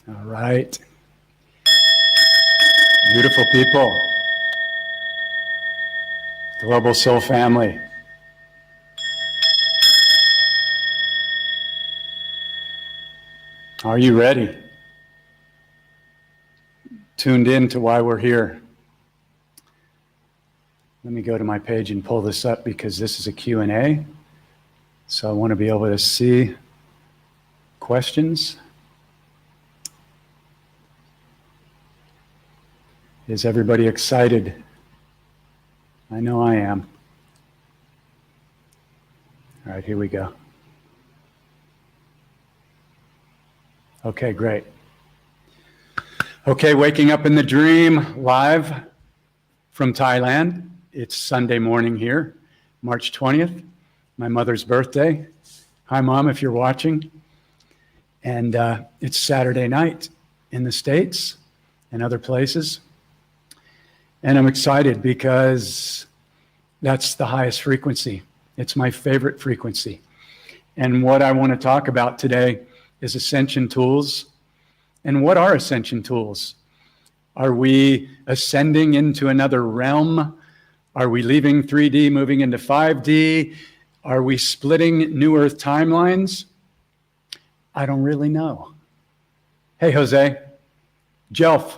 All right. Beautiful people. Global Soul Family. Are you ready? Tuned in to why we're here. Let me go to my page and pull this up because this is a Q&A. So I want to be able to see questions. Is everybody excited? I know I am. All right, here we go. Okay, great. Okay, waking up in the dream live from Thailand. It's Sunday morning here, March 20th, my mother's birthday. Hi, Mom, if you're watching. And it's Saturday night in the States and other places. And I'm excited because that's the highest frequency. It's my favorite frequency. And what I want to talk about today is Ascension tools. And what are Ascension tools? Are we ascending into another realm? Are we leaving 3D, moving into 5D? Are we splitting New Earth timelines? I don't really know. Hey, Jose. Jelf.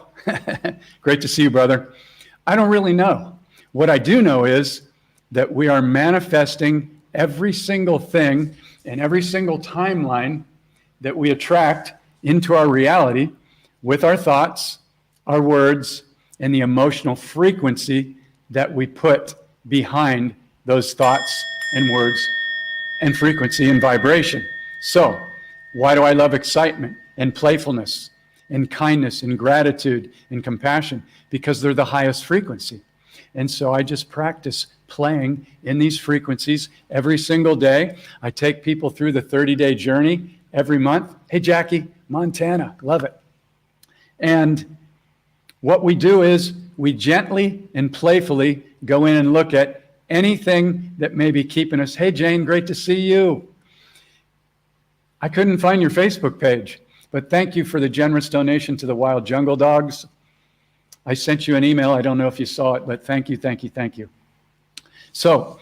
Great to see you, brother. I don't really know. What I do know is that we are manifesting every single thing and every single timeline that we attract into our reality with our thoughts, our words, and the emotional frequency that we put behind those thoughts and words and frequency and vibration. So, why do I love excitement and playfulness and kindness and gratitude and compassion? Because they're the highest frequency. And so I just practice playing in these frequencies every single day. I take people through the 30-day journey every month. Hey, Jackie, Montana, love it. And what we do is we gently and playfully go in and look at anything that may be keeping us. Hey, Jane, great to see you. I couldn't find your Facebook page, but thank you for the generous donation to the Wild Jungle Dogs. I sent you an email. I don't know if you saw it, but thank you, thank you, thank you. So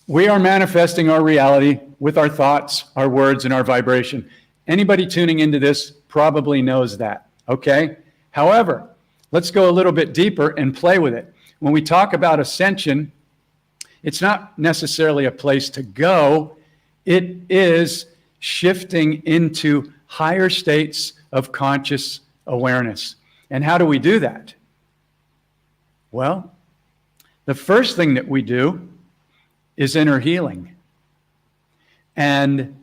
we are manifesting our reality with our thoughts, our words, and our vibration. Anybody tuning into this probably knows that, okay? However, let's go a little bit deeper and play with it. When we talk about ascension, it's not necessarily a place to go. It is shifting into higher states of conscious awareness. And how do we do that? Well, the first thing that we do is inner healing. And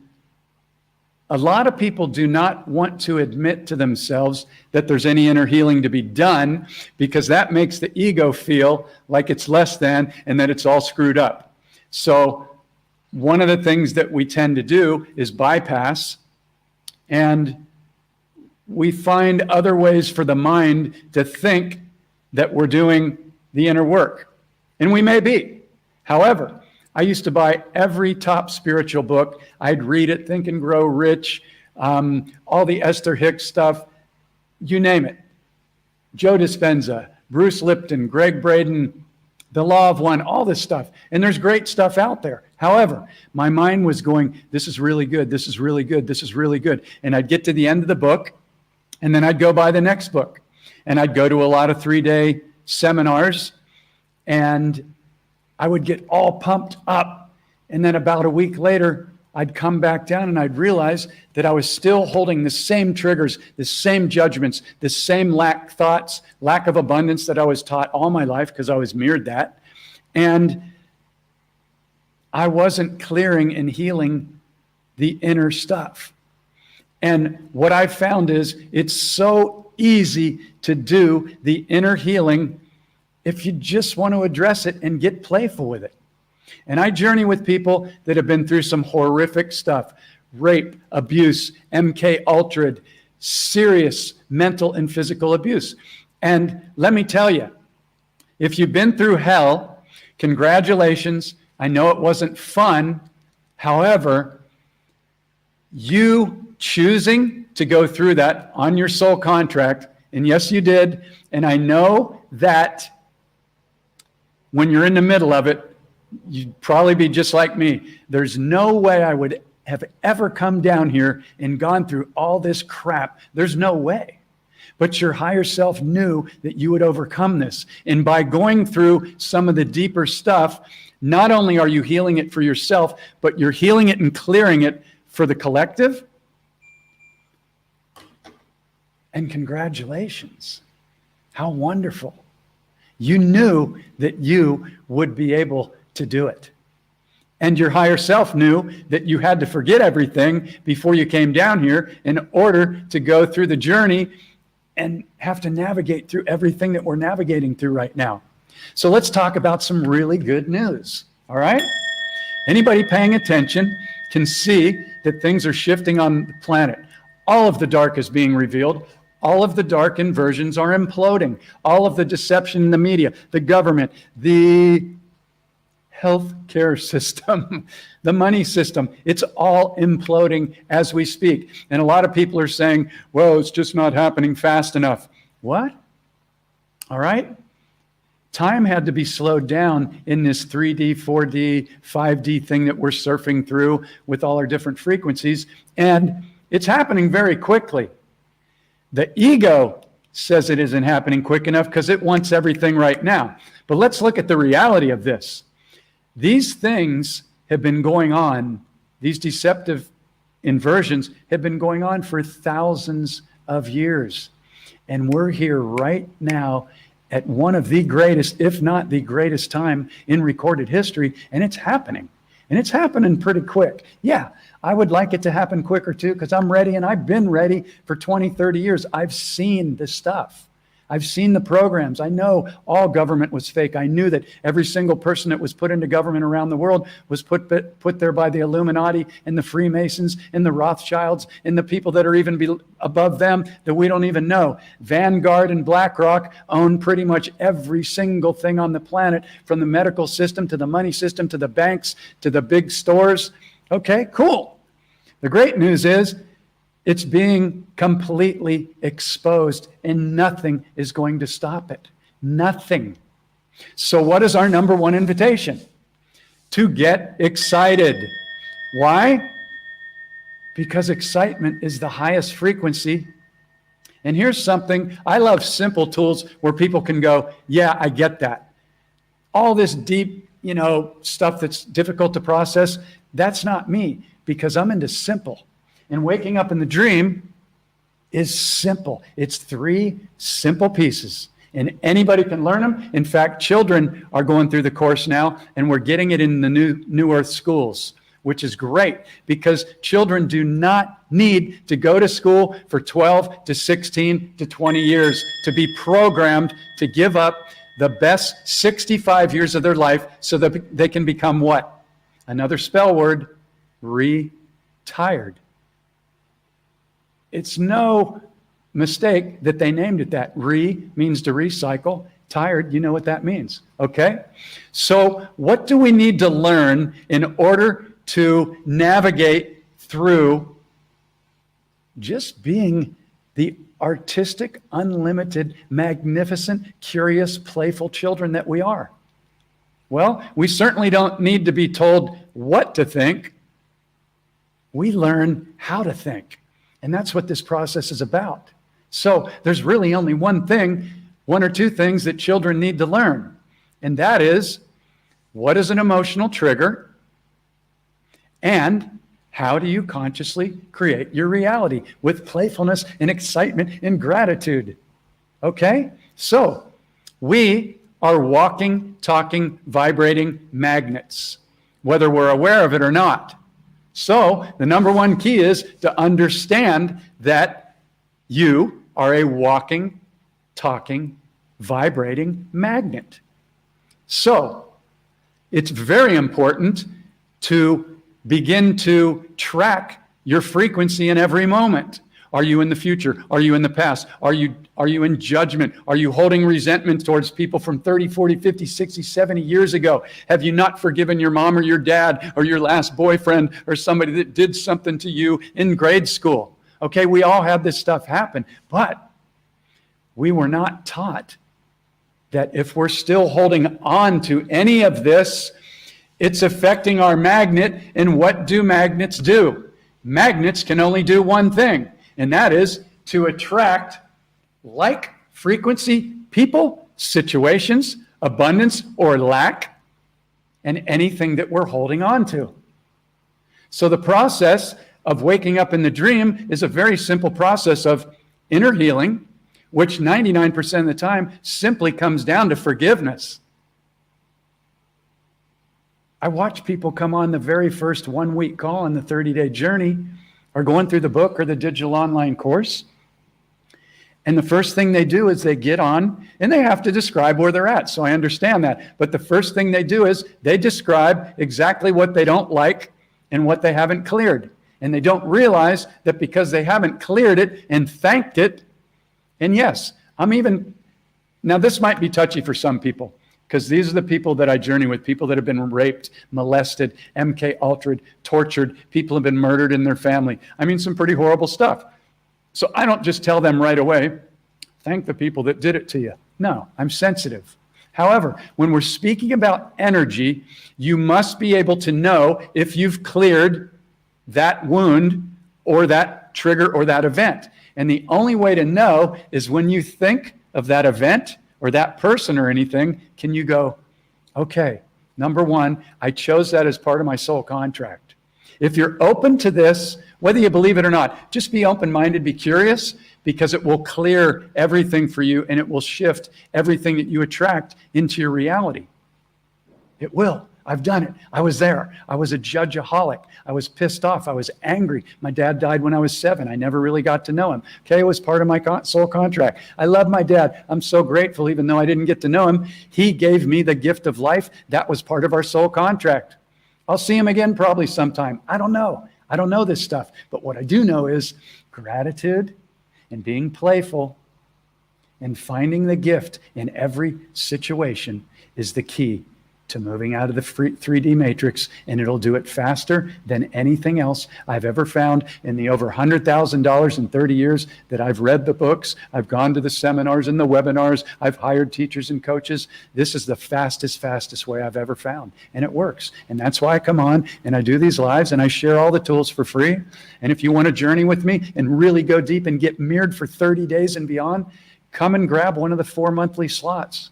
a lot of people do not want to admit to themselves that there's any inner healing to be done because that makes the ego feel like it's less than and that it's all screwed up. So one of the things that we tend to do is bypass, and we find other ways for the mind to think that we're doing the inner work. And we may be. However, I used to buy every top spiritual book. I'd read it, Think and Grow Rich, all the Esther Hicks stuff, you name it. Joe Dispenza, Bruce Lipton, Greg Braden, The Law of One, all this stuff. And there's great stuff out there. However, my mind was going, this is really good, this is really good, this is really good. And I'd get to the end of the book, and then I'd go buy the next book. And I'd go to a lot of 3-day seminars, and I would get all pumped up. And then about a week later, I'd come back down and I'd realize that I was still holding the same triggers, the same judgments, the same lack of abundance that I was taught all my life because I was mirrored that. And I wasn't clearing and healing the inner stuff. And what I found is it's so easy to do the inner healing if you just want to address it and get playful with it. And I journey with people that have been through some horrific stuff, rape, abuse, MK Ultra, serious mental and physical abuse. And let me tell you, if you've been through hell, congratulations. I know it wasn't fun. However, you choosing to go through that on your soul contract, and yes, you did. And I know that when you're in the middle of it, you'd probably be just like me. There's no way I would have ever come down here and gone through all this crap. There's no way. But your higher self knew that you would overcome this. And by going through some of the deeper stuff, not only are you healing it for yourself, but you're healing it and clearing it for the collective. And congratulations. How wonderful. You knew that you would be able to do it. And your higher self knew that you had to forget everything before you came down here in order to go through the journey and have to navigate through everything that we're navigating through right now. So let's talk about some really good news, all right? Anybody paying attention can see that things are shifting on the planet. All of the dark is being revealed. All of the dark inversions are imploding. All of the deception in the media, the government, the healthcare system, the money system, it's all imploding as we speak. And a lot of people are saying, well, it's just not happening fast enough. What? All right. Time had to be slowed down in this 3D, 4D, 5D thing that we're surfing through with all our different frequencies. And it's happening very quickly. The ego says it isn't happening quick enough because it wants everything right now. But let's look at the reality of this. These things have been going on, these deceptive inversions have been going on for thousands of years. And we're here right now at one of the greatest, if not the greatest time in recorded history, and it's happening. And it's happening pretty quick. Yeah, I would like it to happen quicker too, because I'm ready, and I've been ready for 20, 30 years. I've seen the stuff. I've seen the programs. I know all government was fake. I knew that every single person that was put into government around the world was put there by the Illuminati and the Freemasons and the Rothschilds and the people that are even above them that we don't even know. Vanguard and BlackRock own pretty much every single thing on the planet, from the medical system to the money system to the banks to the big stores. Okay, cool. The great news is it's being completely exposed, and nothing is going to stop it. Nothing. So what is our number one invitation? To get excited. Why? Because excitement is the highest frequency. And here's something, I love simple tools where people can go, yeah, I get that. All this deep, stuff that's difficult to process, that's not me, because I'm into simple. And waking up in the dream is simple. It's 3 simple pieces, and anybody can learn them. In fact, children are going through the course now, and we're getting it in the New Earth schools, which is great, because children do not need to go to school for 12 to 16 to 20 years to be programmed to give up the best 65 years of their life so that they can become what? Another spell word, retired. It's no mistake that they named it that. Re means to recycle. Tired, you know what that means, okay? So what do we need to learn in order to navigate through just being the artistic, unlimited, magnificent, curious, playful children that we are? Well, we certainly don't need to be told what to think. We learn how to think. And that's what this process is about. So there's really only one or two things that children need to learn. And that is, what is an emotional trigger? And how do you consciously create your reality with playfulness and excitement and gratitude? Okay? So we are walking, talking, vibrating magnets, whether we're aware of it or not. So the number one key is to understand that you are a walking, talking, vibrating magnet. So it's very important to begin to track your frequency in every moment. Are you in the future? Are you in the past? Are you in judgment? Are you holding resentment towards people from 30, 40, 50, 60, 70 years ago? Have you not forgiven your mom or your dad or your last boyfriend or somebody that did something to you in grade school? Okay, we all had this stuff happen, but we were not taught that if we're still holding on to any of this, it's affecting our magnet. And what do magnets do? Magnets can only do one thing, and that is to attract like frequency people, situations, abundance or lack, and anything that we're holding on to. So the process of waking up in the dream is a very simple process of inner healing, which 99% of the time simply comes down to forgiveness. I watch people come on the very first 1 week call in the 30-day journey, or going through the book or the digital online course. And the first thing they do is they get on and they have to describe where they're at. So I understand that. But the first thing they do is they describe exactly what they don't like and what they haven't cleared. And they don't realize that because they haven't cleared it and thanked it. And yes, now this might be touchy for some people, because these are the people that I journey with, people that have been raped, molested, MK ultra'd, tortured, people have been murdered in their family. I mean, some pretty horrible stuff. So I don't just tell them right away, thank the people that did it to you. No, I'm sensitive. However, when we're speaking about energy, you must be able to know if you've cleared that wound or that trigger or that event. And the only way to know is when you think of that event or that person or anything, can you go, okay, number one, I chose that as part of my soul contract. If you're open to this, whether you believe it or not, just be open-minded, be curious, because it will clear everything for you and it will shift everything that you attract into your reality. It will. I've done it. I was there. I was a judgeaholic. I was pissed off. I was angry. My dad died when I was 7. I never really got to know him. Okay, it was part of my soul contract. I love my dad. I'm so grateful, even though I didn't get to know him. He gave me the gift of life. That was part of our soul contract. I'll see him again probably sometime. I don't know. I don't know this stuff. But what I do know is gratitude and being playful and finding the gift in every situation is the key to moving out of the 3D matrix, and it'll do it faster than anything else I've ever found in the over $100,000 in 30 years that I've read the books, I've gone to the seminars and the webinars, I've hired teachers and coaches. This is the fastest way I've ever found, and it works. And that's why I come on and I do these lives and I share all the tools for free. And if you want to journey with me and really go deep and get mirrored for 30 days and beyond, come and grab one of the 4 monthly slots.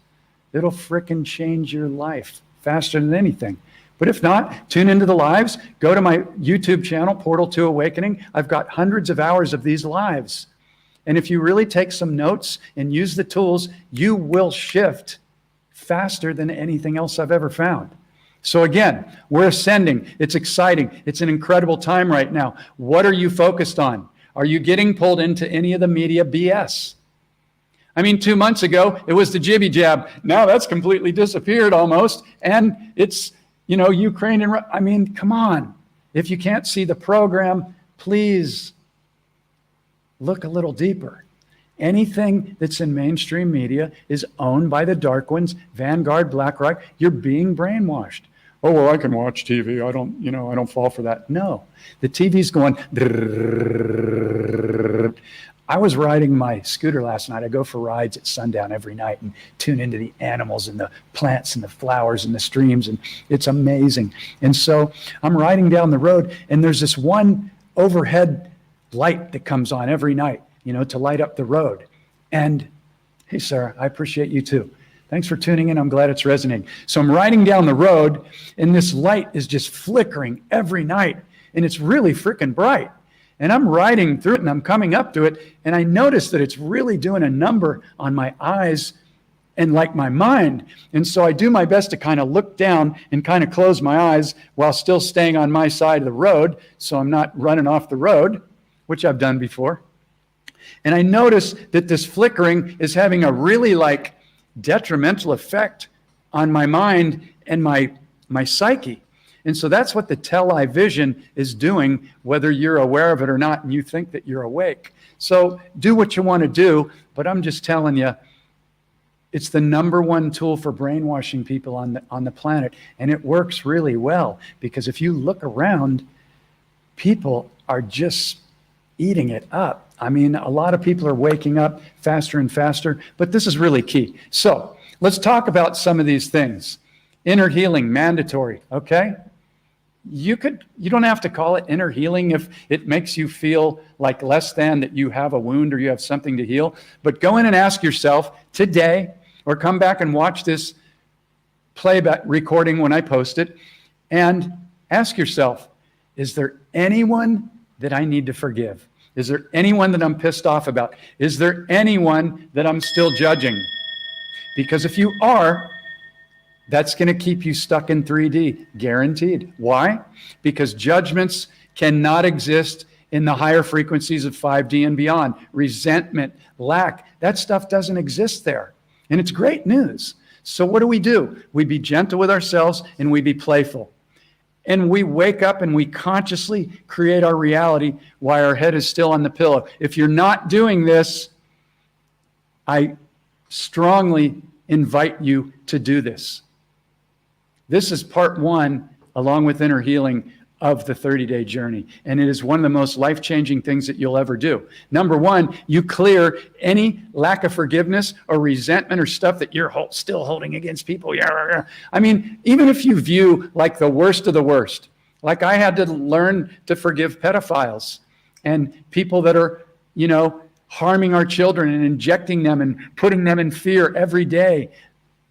It'll frickin' change your life faster than anything. But if not, tune into the lives. Go to my YouTube channel, Portal to Awakening. I've got hundreds of hours of these lives. And if you really take some notes and use the tools, you will shift faster than anything else I've ever found. So again, we're ascending. It's exciting. It's an incredible time right now. What are you focused on? Are you getting pulled into any of the media BS? I mean, 2 months ago, it was the jibby jab. Now that's completely disappeared almost. And it's, Ukraine and I mean, come on. If you can't see the program, please look a little deeper. Anything that's in mainstream media is owned by the dark ones, Vanguard, BlackRock. You're being brainwashed. Oh, well, I can watch TV. I don't fall for that. No, the TV's going. I was riding my scooter last night. I go for rides at sundown every night and tune into the animals and the plants and the flowers and the streams, and it's amazing. And so I'm riding down the road, and there's this one overhead light that comes on every night, to light up the road. And hey, Sarah, I appreciate you too. Thanks for tuning in. I'm glad it's resonating. So I'm riding down the road, and this light is just flickering every night, and it's really freaking bright. And I'm riding through it and I'm coming up to it, and I notice that it's really doing a number on my eyes and like my mind. And so I do my best to kind of look down and kind of close my eyes while still staying on my side of the road, so I'm not running off the road, which I've done before. And I notice that this flickering is having a really detrimental effect on my mind and my psyche. And so that's what the tele vision is doing, whether you're aware of it or not, and you think that you're awake. So do what you want to do, but I'm just telling you, it's the #1 tool for brainwashing people on the planet. And it works really well, because if you look around, people are just eating it up. I mean, a lot of people are waking up faster and faster, but this is really key. So let's talk about some of these things. Inner healing, mandatory, okay? You don't have to call it inner healing if it makes you feel like less than, that you have a wound or you have something to heal. But go in and ask yourself today, or come back and watch this playback recording when I post it, and ask yourself, is there anyone that I need to forgive? Is there anyone that I'm pissed off about? Is there anyone that I'm still judging? Because if you are, that's going to keep you stuck in 3D, guaranteed. Why? Because judgments cannot exist in the higher frequencies of 5D and beyond. Resentment, lack, that stuff doesn't exist there. And it's great news. So what do? We be gentle with ourselves and we be playful. And we wake up and we consciously create our reality while our head is still on the pillow. If you're not doing this, I strongly invite you to do this. This is part one, along with inner healing, of the 30-day journey. And it is one of the most life-changing things that you'll ever do. Number one, you clear any lack of forgiveness or resentment or stuff that you're still holding against people. I mean, even if you view like the worst of the worst, like I had to learn to forgive pedophiles and people that are, harming our children and injecting them and putting them in fear every day.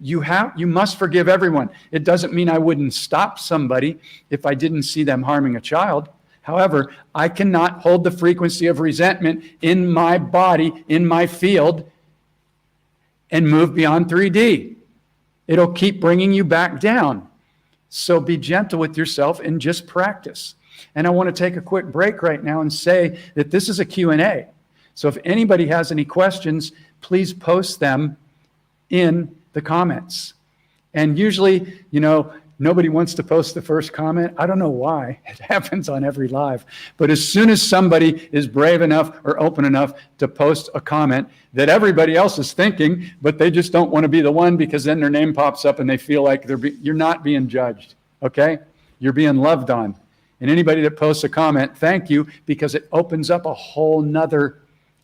You must forgive everyone. It doesn't mean I wouldn't stop somebody if I didn't see them harming a child. However, I cannot hold the frequency of resentment in my body, in my field, and move beyond 3D. It'll keep bringing you back down. So be gentle with yourself and just practice. And I want to take a quick break right now and say that this is a Q&A. So if anybody has any questions, please post them in the comments. And usually, nobody wants to post the first comment. I don't know why. It happens on every live. But as soon as somebody is brave enough or open enough to post a comment that everybody else is thinking, but they just don't want to be the one, because then their name pops up and they feel like you're not being judged, okay? You're being loved on. And anybody that posts a comment, thank you, because it opens up a whole nother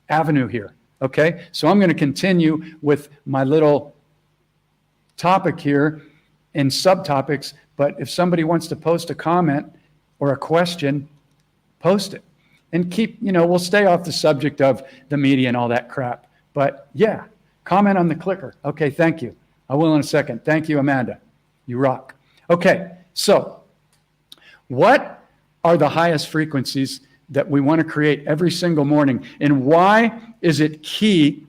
avenue here, okay? So I'm going to continue with my little topic here and subtopics, but if somebody wants to post a comment or a question, post it. And we'll stay off the subject of the media and all that crap. But yeah, comment on the clicker. Okay, thank you. I will in a second. Thank you, Amanda. You rock. Okay, so what are the highest frequencies that we want to create every single morning? And why is it key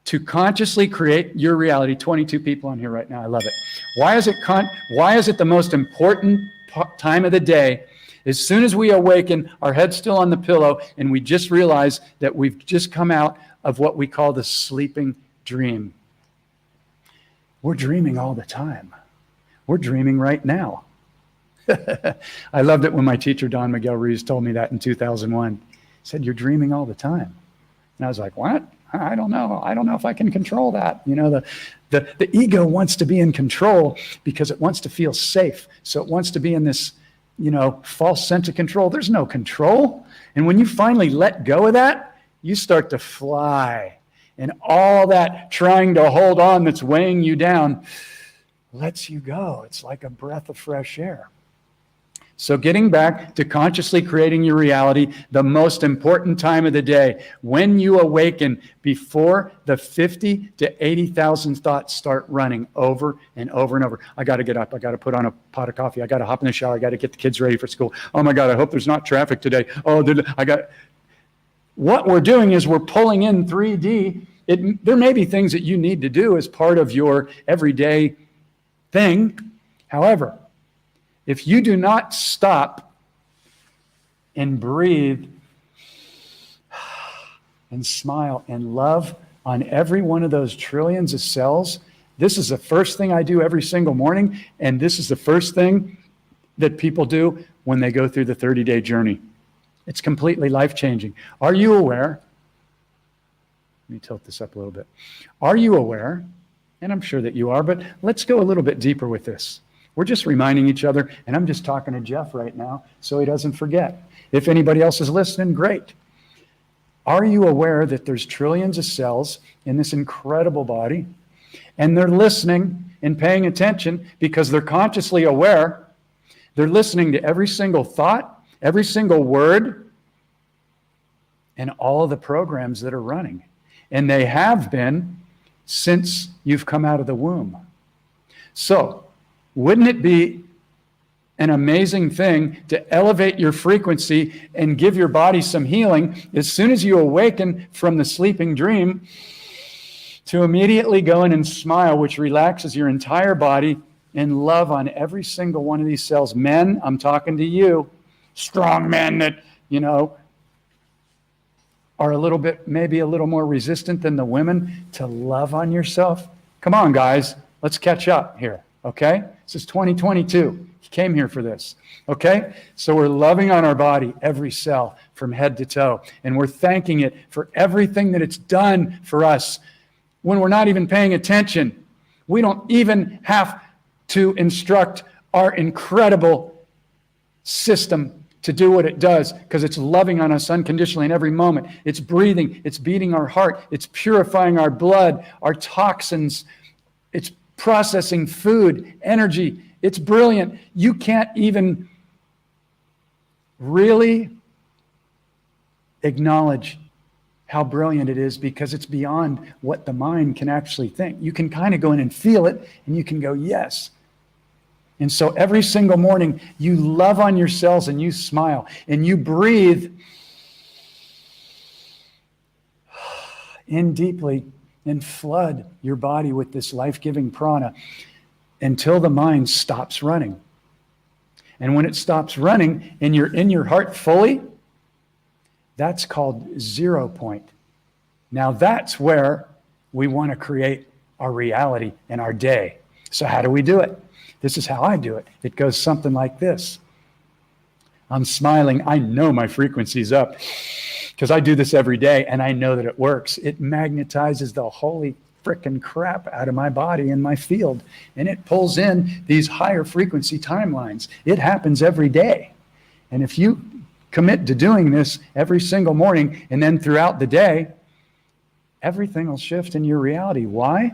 to consciously create your reality? 22 people on here right now. I love it. Why is it the most important time of the day? As soon as we awaken, our head's still on the pillow, and we just realize that we've just come out of what we call the sleeping dream. We're dreaming all the time. We're dreaming right now. I loved it when my teacher, Don Miguel Ruiz, told me that in 2001. He said, "You're dreaming all the time." And I was like, what? I don't know. I don't know if I can control that. The ego wants to be in control because it wants to feel safe. So it wants to be in this, false sense of control. There's no control. And when you finally let go of that, you start to fly. And all that trying to hold on that's weighing you down lets you go. It's like a breath of fresh air. So getting back to consciously creating your reality, the most important time of the day, when you awaken, before the 50 to 80,000 thoughts start running over and over and over. I got to get up. I got to put on a pot of coffee. I got to hop in the shower. I got to get the kids ready for school. Oh my God, I hope there's not traffic today. What we're doing is we're pulling in 3D. There may be things that you need to do as part of your everyday thing. However, if you do not stop and breathe and smile and love on every one of those trillions of cells, this is the first thing I do every single morning, and this is the first thing that people do when they go through the 30-day journey. It's completely life-changing. Are you aware? Let me tilt this up a little bit. Are you aware? And I'm sure that you are, but let's go a little bit deeper with this. We're just reminding each other, and I'm just talking to Jeff right now so he doesn't forget. If anybody else is listening, great. Are you aware that there's trillions of cells in this incredible body? And they're listening and paying attention because they're consciously aware. They're listening to every single thought, every single word, and all of the programs that are running. And they have been since you've come out of the womb. So, wouldn't it be an amazing thing to elevate your frequency and give your body some healing as soon as you awaken from the sleeping dream, to immediately go in and smile, which relaxes your entire body, and love on every single one of these cells. Men, I'm talking to you, strong men that, are a little bit, maybe a little more resistant than the women, to love on yourself. Come on, guys, let's catch up here, okay? This is 2022. You came here for this, okay? So we're loving on our body, every cell from head to toe, and we're thanking it for everything that it's done for us when we're not even paying attention. We don't even have to instruct our incredible system to do what it does, because it's loving on us unconditionally in every moment. It's breathing, it's beating our heart, it's purifying our blood, our toxins, it's processing food, energy. It's brilliant. You can't even really acknowledge how brilliant it is, because it's beyond what the mind can actually think. You can kind of go in and feel it, and you can go, yes. And so every single morning, you love on your cells and you smile and you breathe in deeply and flood your body with this life-giving prana until the mind stops running. And when it stops running and you're in your heart fully, that's called 0 point. Now that's where we want to create our reality and our day. So how do we do it? This is how I do it. It goes something like this. I'm smiling. I know my frequency's up because I do this every day and I know that it works. It magnetizes the holy frickin' crap out of my body and my field, and it pulls in these higher frequency timelines. It happens every day. And if you commit to doing this every single morning and then throughout the day, everything will shift in your reality. Why?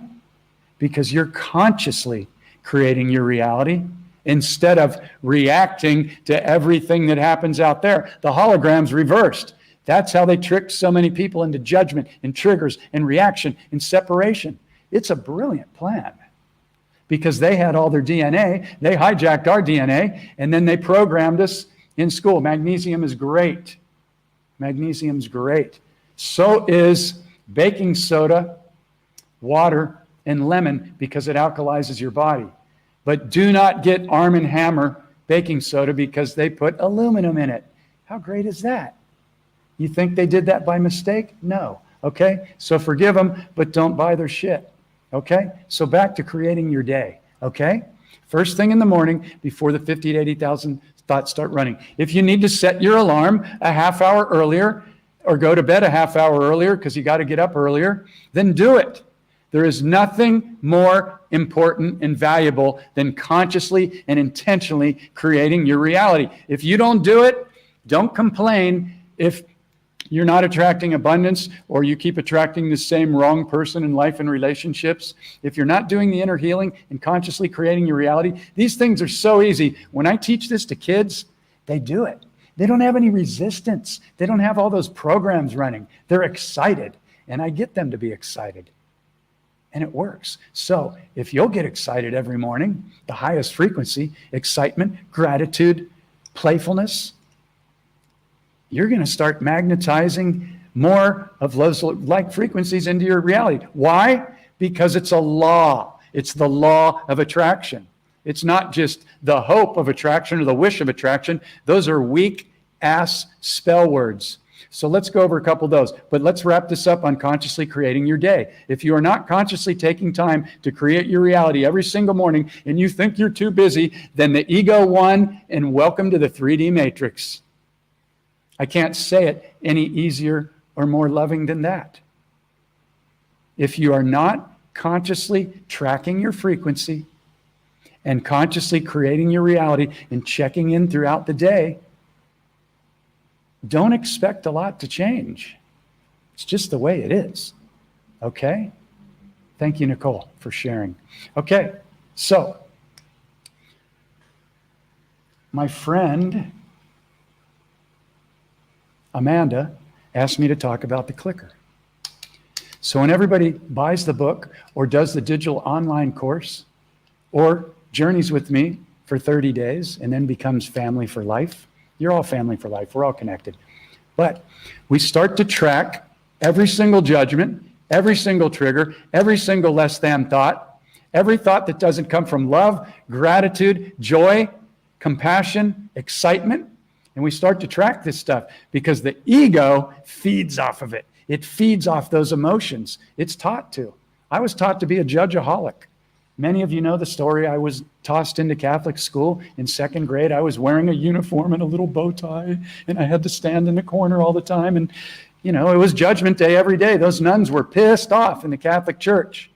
Because you're consciously creating your reality instead of reacting to everything that happens out there. The hologram's reversed. That's how they tricked so many people into judgment and triggers and reaction and separation. It's a brilliant plan because they had all their DNA. They hijacked our DNA, and then they programmed us in school. Magnesium is great. Magnesium's great. So is baking soda, water, and lemon, because it alkalizes your body. But do not get Arm & Hammer baking soda because they put aluminum in it. How great is that? You think they did that by mistake? No. Okay? So forgive them, but don't buy their shit. Okay? So back to creating your day. Okay? First thing in the morning, before the 50 to 80,000 thoughts start running. If you need to set your alarm a half hour earlier or go to bed a half hour earlier because you got to get up earlier, then do it. There is nothing more important and valuable than consciously and intentionally creating your reality. If you don't do it, don't complain if you're not attracting abundance or you keep attracting the same wrong person in life and relationships. If you're not doing the inner healing and consciously creating your reality, these things are so easy. When I teach this to kids, they do it. They don't have any resistance. They don't have all those programs running. They're excited, and I get them to be excited. And it works. So if you'll get excited every morning, the highest frequency, excitement, gratitude, playfulness, you're going to start magnetizing more of those like frequencies into your reality. Why? Because it's a law. It's the law of attraction. It's not just the hope of attraction or the wish of attraction. Those are weak ass spell words. So let's go over a couple of those. But let's wrap this up on consciously creating your day. If you are not consciously taking time to create your reality every single morning and you think you're too busy, then the ego won, and welcome to the 3D matrix. I can't say it any easier or more loving than that. If you are not consciously tracking your frequency and consciously creating your reality and checking in throughout the day, don't expect a lot to change. It's just the way it is. Okay? Thank you, Nicole, for sharing. Okay, so my friend Amanda asked me to talk about the clicker. So when everybody buys the book or does the digital online course or journeys with me for 30 days and then becomes family for life, you're all family for life. We're all connected. But we start to track every single judgment, every single trigger, every single less than thought, every thought that doesn't come from love, gratitude, joy, compassion, excitement. And we start to track this stuff because the ego feeds off of it. It feeds off those emotions. It's taught to. I was taught to be a judgeaholic. Many of you know the story. I was tossed into Catholic school in second grade. I was wearing a uniform and a little bow tie, and I had to stand in the corner all the time. And, you know, it was Judgment Day every day. Those nuns were pissed off in the Catholic Church.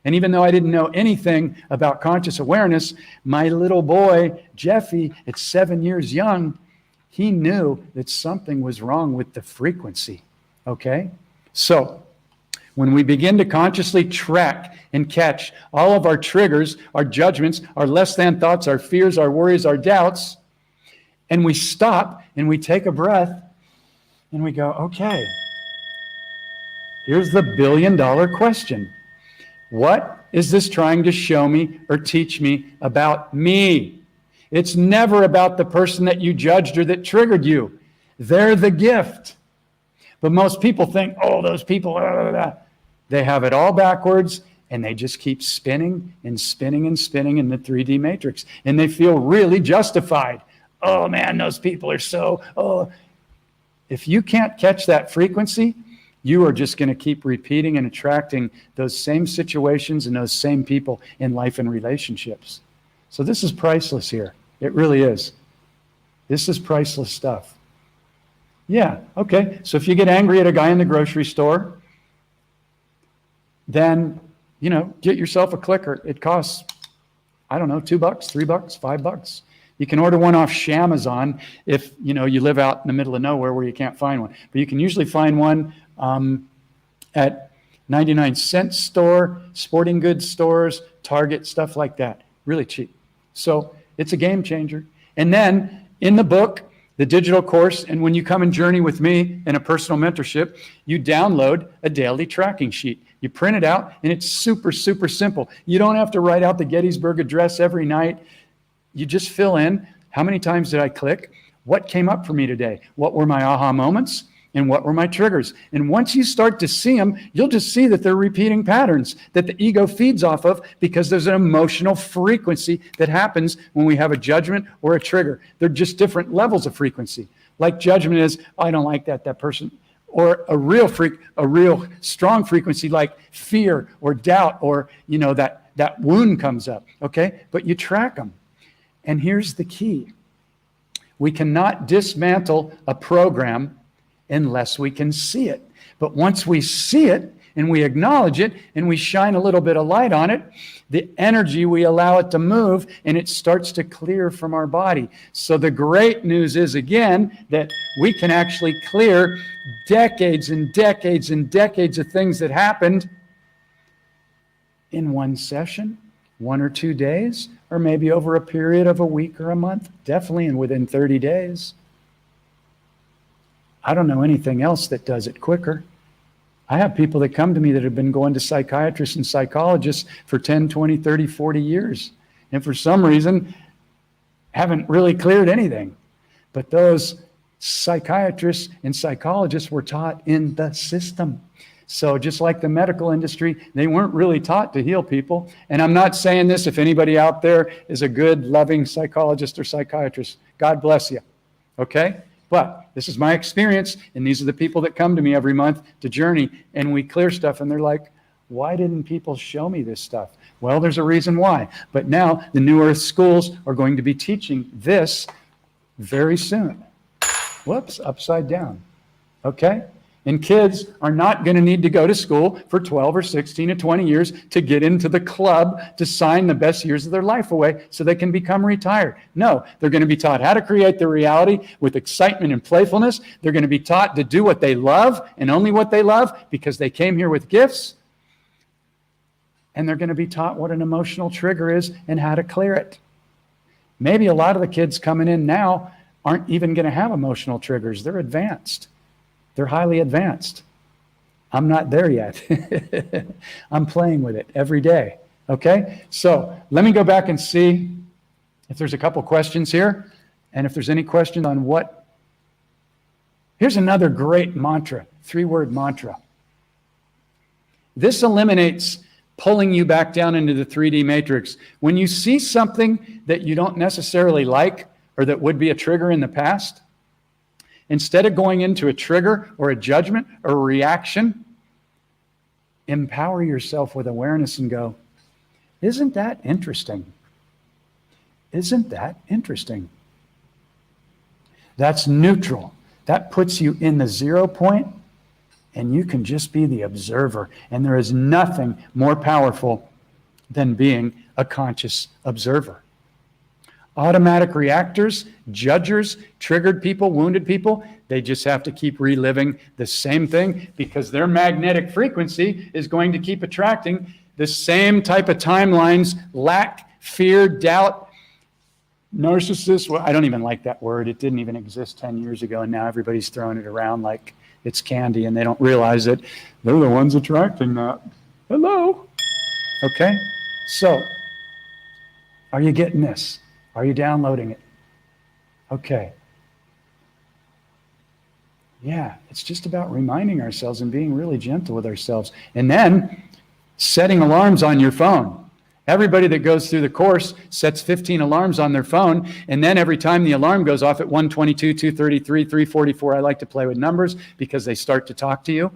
And even though I didn't know anything about conscious awareness, my little boy, Jeffy, at 7 years young, he knew that something was wrong with the frequency. Okay? So, when we begin to consciously track and catch all of our triggers, our judgments, our less than thoughts, our fears, our worries, our doubts, and we stop and we take a breath and we go, okay, here's the billion-dollar question. What is this trying to show me or teach me about me? It's never about the person that you judged or that triggered you. They're the gift. But most people think, oh, those people, blah, blah, blah. They have it all backwards, and they just keep spinning and spinning and spinning in the 3D matrix. And they feel really justified. Oh, man, those people are so, oh. If you can't catch that frequency, you are just going to keep repeating and attracting those same situations and those same people in life and relationships. So this is priceless here. It really is. This is priceless stuff. Yeah, okay. So if you get angry at a guy in the grocery store, then, you know, get yourself a clicker. It costs, I don't know, $2, $3, $5. You can order one off Shamazon if, you know, you live out in the middle of nowhere where you can't find one. But you can usually find one at 99-cent store, sporting goods stores, Target, stuff like that. Really cheap. So it's a game changer. And then in the book, the digital course, and when you come and journey with me in a personal mentorship, you download a daily tracking sheet. You print it out, and it's super, super simple. You don't have to write out the Gettysburg Address every night. You just fill in, how many times did I click? What came up for me today? What were my aha moments? And what were my triggers? And once you start to see them, you'll just see that they're repeating patterns that the ego feeds off of because there's an emotional frequency that happens when we have a judgment or a trigger. They're just different levels of frequency. Like judgment is, I don't like that person. Or a real strong frequency like fear or doubt or, you know, that wound comes up, okay? But you track them. And here's the key. We cannot dismantle a program unless we can see it. But once we see it and we acknowledge it and we shine a little bit of light on it, the energy, we allow it to move and it starts to clear from our body. So the great news is, again, that we can actually clear decades and decades and decades of things that happened in one session, 1 or 2 days, or maybe over a period of a week or a month, definitely within 30 days. I don't know anything else that does it quicker. I have people that come to me that have been going to psychiatrists and psychologists for 10, 20, 30, 40 years. And for some reason, haven't really cleared anything. But those psychiatrists and psychologists were taught in the system. So just like the medical industry, they weren't really taught to heal people. And I'm not saying this if anybody out there is a good, loving psychologist or psychiatrist. God bless you. Okay? But this is my experience, and these are the people that come to me every month to journey, and we clear stuff, and they're like, why didn't people show me this stuff? Well, there's a reason why. But now the New Earth schools are going to be teaching this very soon. Whoops, upside down. Okay? And kids are not going to need to go to school for 12 or 16 or 20 years to get into the club to sign the best years of their life away so they can become retired. No, they're going to be taught how to create their reality with excitement and playfulness. They're going to be taught to do what they love and only what they love because they came here with gifts. And they're going to be taught what an emotional trigger is and how to clear it. Maybe a lot of the kids coming in now aren't even going to have emotional triggers. They're advanced. They're highly advanced. I'm not there yet. I'm playing with it every day. Okay? So let me go back and see if there's a couple questions here. And if there's any question on what. Here's another great mantra, 3-word mantra. This eliminates pulling you back down into the 3D matrix. When you see something that you don't necessarily like or that would be a trigger in the past, instead of going into a trigger or a judgment or a reaction, empower yourself with awareness and go, isn't that interesting? Isn't that interesting? That's neutral. That puts you in the 0 point, and you can just be the observer. And there is nothing more powerful than being a conscious observer. Automatic reactors, judgers, triggered people, wounded people, they just have to keep reliving the same thing because their magnetic frequency is going to keep attracting the same type of timelines, lack, fear, doubt, narcissist. Well, I don't even like that word. It didn't even exist 10 years ago, and now everybody's throwing it around like it's candy, and they don't realize that they're the ones attracting that. Hello. Okay? So, are you getting this? Are you downloading it? Okay. Yeah, it's just about reminding ourselves and being really gentle with ourselves. And then setting alarms on your phone. Everybody that goes through the course sets 15 alarms on their phone, and then every time the alarm goes off at 1:22, 2:33, 3:44, I like to play with numbers because they start to talk to you.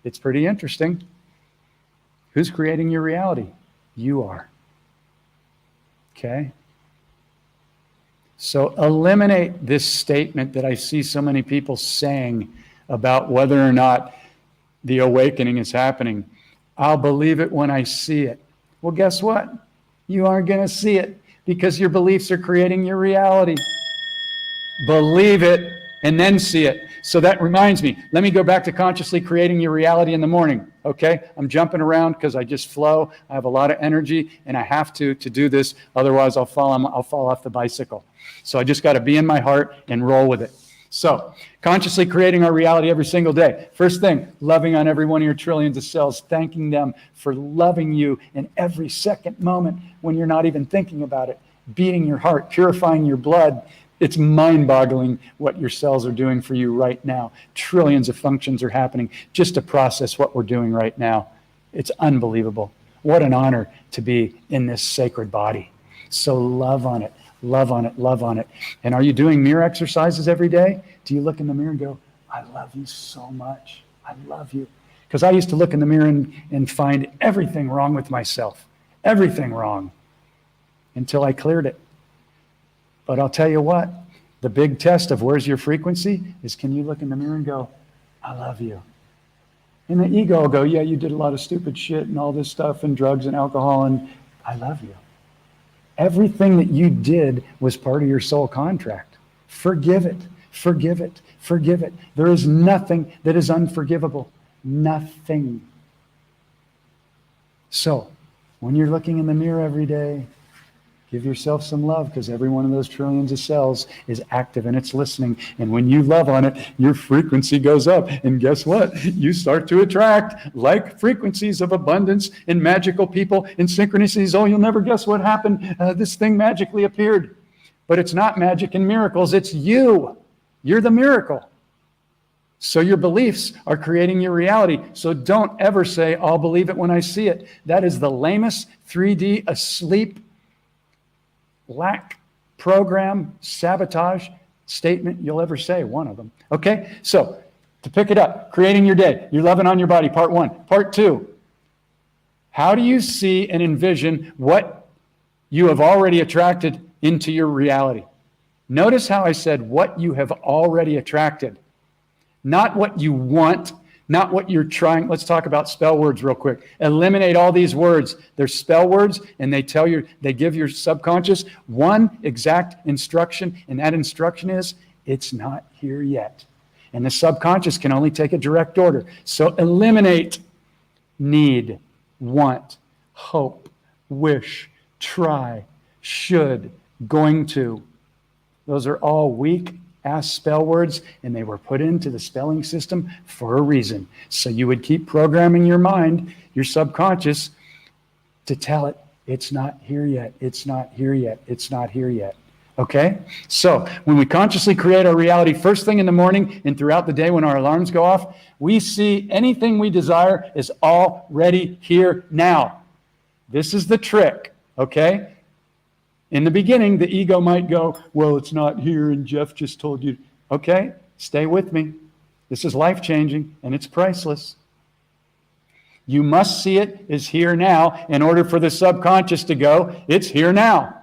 It's pretty interesting. Who's creating your reality? You are. Okay? So eliminate this statement that I see so many people saying about whether or not the awakening is happening. I'll believe it when I see it. Well, guess what? You aren't going to see it because your beliefs are creating your reality. Believe it and then see it. So that reminds me, let me go back to consciously creating your reality in the morning. Okay? I'm jumping around because I just flow. I have a lot of energy and I have to do this. Otherwise, I'll fall off the bicycle. So I just got to be in my heart and roll with it. So, consciously creating our reality every single day. First thing, loving on every one of your trillions of cells, thanking them for loving you in every second moment when you're not even thinking about it. Beating your heart, purifying your blood. It's mind-boggling what your cells are doing for you right now. Trillions of functions are happening just to process what we're doing right now. It's unbelievable. What an honor to be in this sacred body. So love on it. Love on it, love on it. And are you doing mirror exercises every day? Do you look in the mirror and go, I love you so much. I love you. Because I used to look in the mirror and find everything wrong with myself. Everything wrong. Until I cleared it. But I'll tell you what, the big test of where's your frequency is can you look in the mirror and go, I love you. And the ego will go, yeah, you did a lot of stupid shit and all this stuff and drugs and alcohol and I love you. Everything that you did was part of your soul contract. Forgive it, forgive it, forgive it. There is nothing that is unforgivable. Nothing. So, when you're looking in the mirror every day, give yourself some love because every one of those trillions of cells is active and it's listening. And when you love on it, your frequency goes up. And guess what? You start to attract like frequencies of abundance and magical people and synchronicities. Oh, you'll never guess what happened. This thing magically appeared. But it's not magic and miracles. It's you. You're the miracle. So your beliefs are creating your reality. So don't ever say, I'll believe it when I see it. That is the lamest 3D asleep lack, program, sabotage statement you'll ever say, one of them. Okay, so to pick it up, creating your day, you're loving on your body, part 1. Part 2, how do you see and envision what you have already attracted into your reality? Notice how I said what you have already attracted, not what you want not what you're trying. Let's talk about spell words real quick. Eliminate all these words. They're spell words, and they give your subconscious one exact instruction, and that instruction is, it's not here yet. And the subconscious can only take a direct order. So eliminate need, want, hope, wish, try, should, going to. Those are all weak-ass spell words, and they were put into the spelling system for a reason. So you would keep programming your mind, your subconscious, to tell it, it's not here yet, it's not here yet, it's not here yet. Okay? So when we consciously create our reality first thing in the morning and throughout the day when our alarms go off, we see anything we desire is already here now. This is the trick, okay? In the beginning, the ego might go, well, it's not here and Jeff just told you. Okay, stay with me. This is life-changing and it's priceless. You must see it is here now in order for the subconscious to go, it's here now.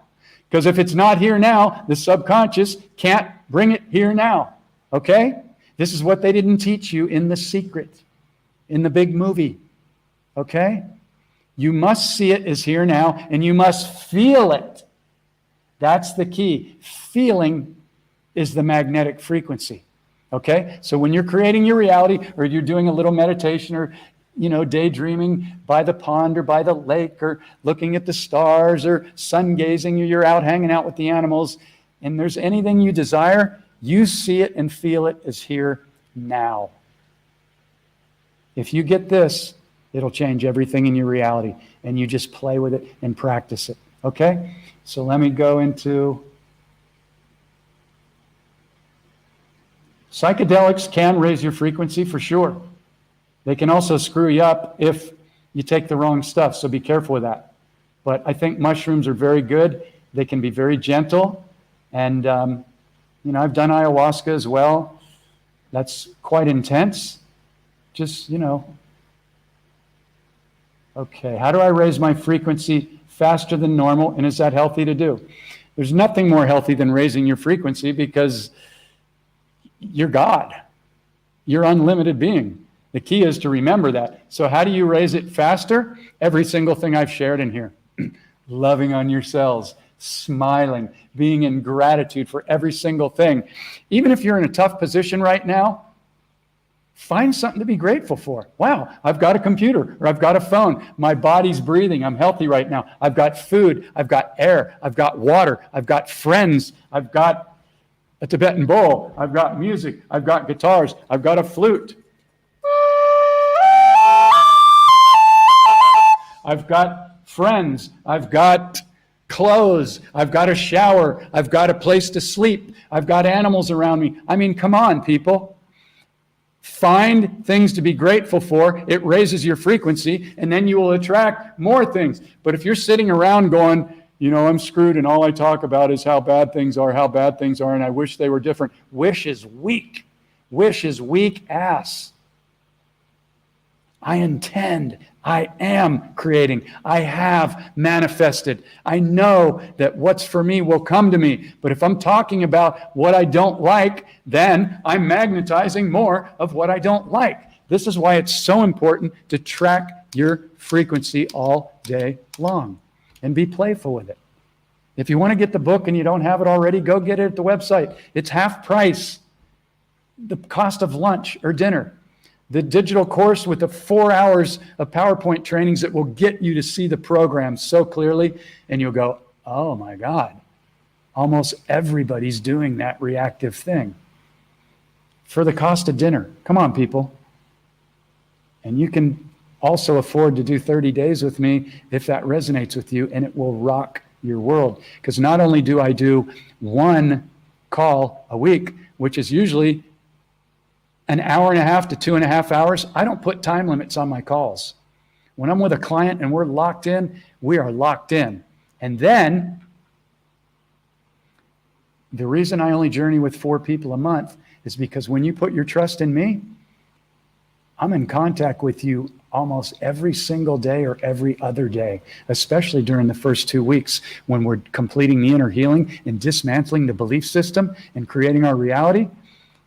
Because if it's not here now, the subconscious can't bring it here now. Okay? This is what they didn't teach you in The Secret, in the big movie. Okay? You must see it as here now, and you must feel it. That's the key. Feeling is the magnetic frequency. Okay? So when you're creating your reality, or you're doing a little meditation, or daydreaming by the pond or by the lake, or looking at the stars, or sun gazing, or you're out hanging out with the animals, and there's anything you desire, you see it and feel it as here now. If you get this, it'll change everything in your reality, and you just play with it and practice it. Okay? So let me go into psychedelics. Can raise your frequency for sure. They can also screw you up if you take the wrong stuff, so be careful with that. But I think mushrooms are very good. They can be very gentle. And, I've done ayahuasca as well. That's quite intense. Just, Okay, how do I raise my frequency faster than normal, and is that healthy to do? There's nothing more healthy than raising your frequency, because you're God. You're unlimited being. The key is to remember that. So how do you raise it faster? Every single thing I've shared in here. Loving on yourselves, smiling, being in gratitude for every single thing. Even if you're in a tough position right now, find something to be grateful for. Wow, I've got a computer, or I've got a phone. My body's breathing. I'm healthy right now. I've got food. I've got air. I've got water. I've got friends. I've got a Tibetan bowl. I've got music. I've got guitars. I've got a flute. I've got friends. I've got clothes. I've got a shower. I've got a place to sleep. I've got animals around me. I mean, come on, people. Find things to be grateful for. It raises your frequency, and then you will attract more things. But if you're sitting around going, I'm screwed, and all I talk about is how bad things are, and I wish they were different. Wish is weak. Wish is weak ass. I intend. I am creating. I have manifested. I know that what's for me will come to me. But if I'm talking about what I don't like, then I'm magnetizing more of what I don't like. This is why it's so important to track your frequency all day long and be playful with it. If you want to get the book and you don't have it already, go get it at the website. It's half price, the cost of lunch or dinner. The digital course with the 4 hours of PowerPoint trainings that will get you to see the program so clearly, and you'll go, oh my God, almost everybody's doing that reactive thing for the cost of dinner. Come on, people. And you can also afford to do 30 days with me if that resonates with you, and it will rock your world. Because not only do I do one call a week, which is usually an hour and a half to 2.5 hours, I don't put time limits on my calls. When I'm with a client and we're locked in, we are locked in. And then the reason I only journey with 4 people a month is because when you put your trust in me, I'm in contact with you almost every single day or every other day, especially during the first 2 weeks when we're completing the inner healing and dismantling the belief system and creating our reality.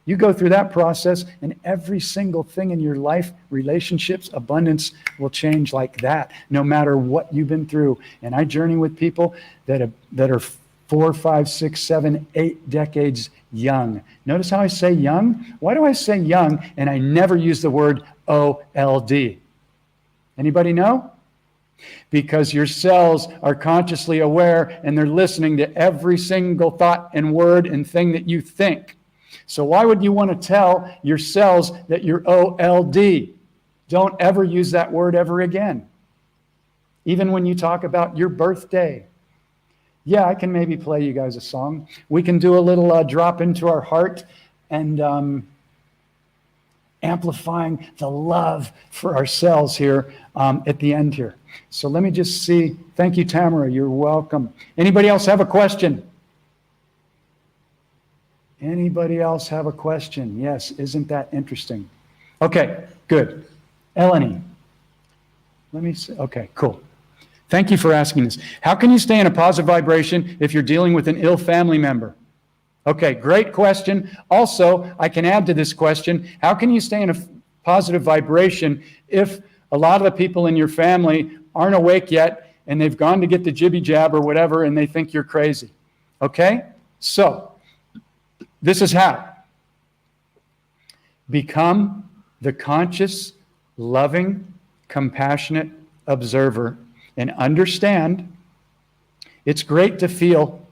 You go through that process, and every single thing in your life, relationships, abundance, will change like that, no matter what you've been through. And I journey with people that are 4, 5, 6, 7, 8 decades young. Notice how I say young? Why do I say young and I never use the word OLD? Anybody know? Because your cells are consciously aware and they're listening to every single thought and word and thing that you think. So why would you want to tell your cells that you're OLD? Don't ever use that word ever again. Even when you talk about your birthday. Yeah, I can maybe play you guys a song. We can do a little drop into our heart and amplifying the love for ourselves here at the end here. So let me just see. Thank you, Tamara. You're welcome. Anybody else have a question? Anybody else have a question? Yes, isn't that interesting? Okay, good. Eleni, let me see. Okay, cool. Thank you for asking this. How can you stay in a positive vibration if you're dealing with an ill family member? Okay, great question. Also, I can add to this question, how can you stay in a positive vibration if a lot of the people in your family aren't awake yet and they've gone to get the jibby jab or whatever and they think you're crazy? Okay, so this is how. Become the conscious, loving, compassionate observer and understand it's great to feel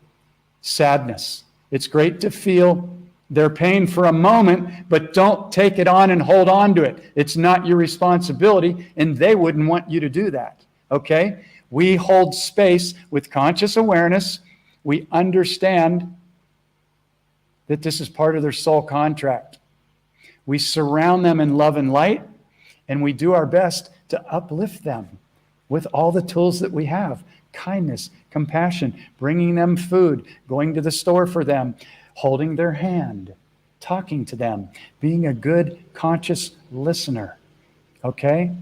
sadness. It's great to feel their pain for a moment, but don't take it on and hold on to it. It's not your responsibility, and they wouldn't want you to do that, okay? We hold space with conscious awareness. We understand that this is part of their soul contract. We surround them in love and light, and we do our best to uplift them with all the tools that we have. Kindness, compassion, bringing them food, going to the store for them, holding their hand, talking to them, being a good, conscious listener, okay?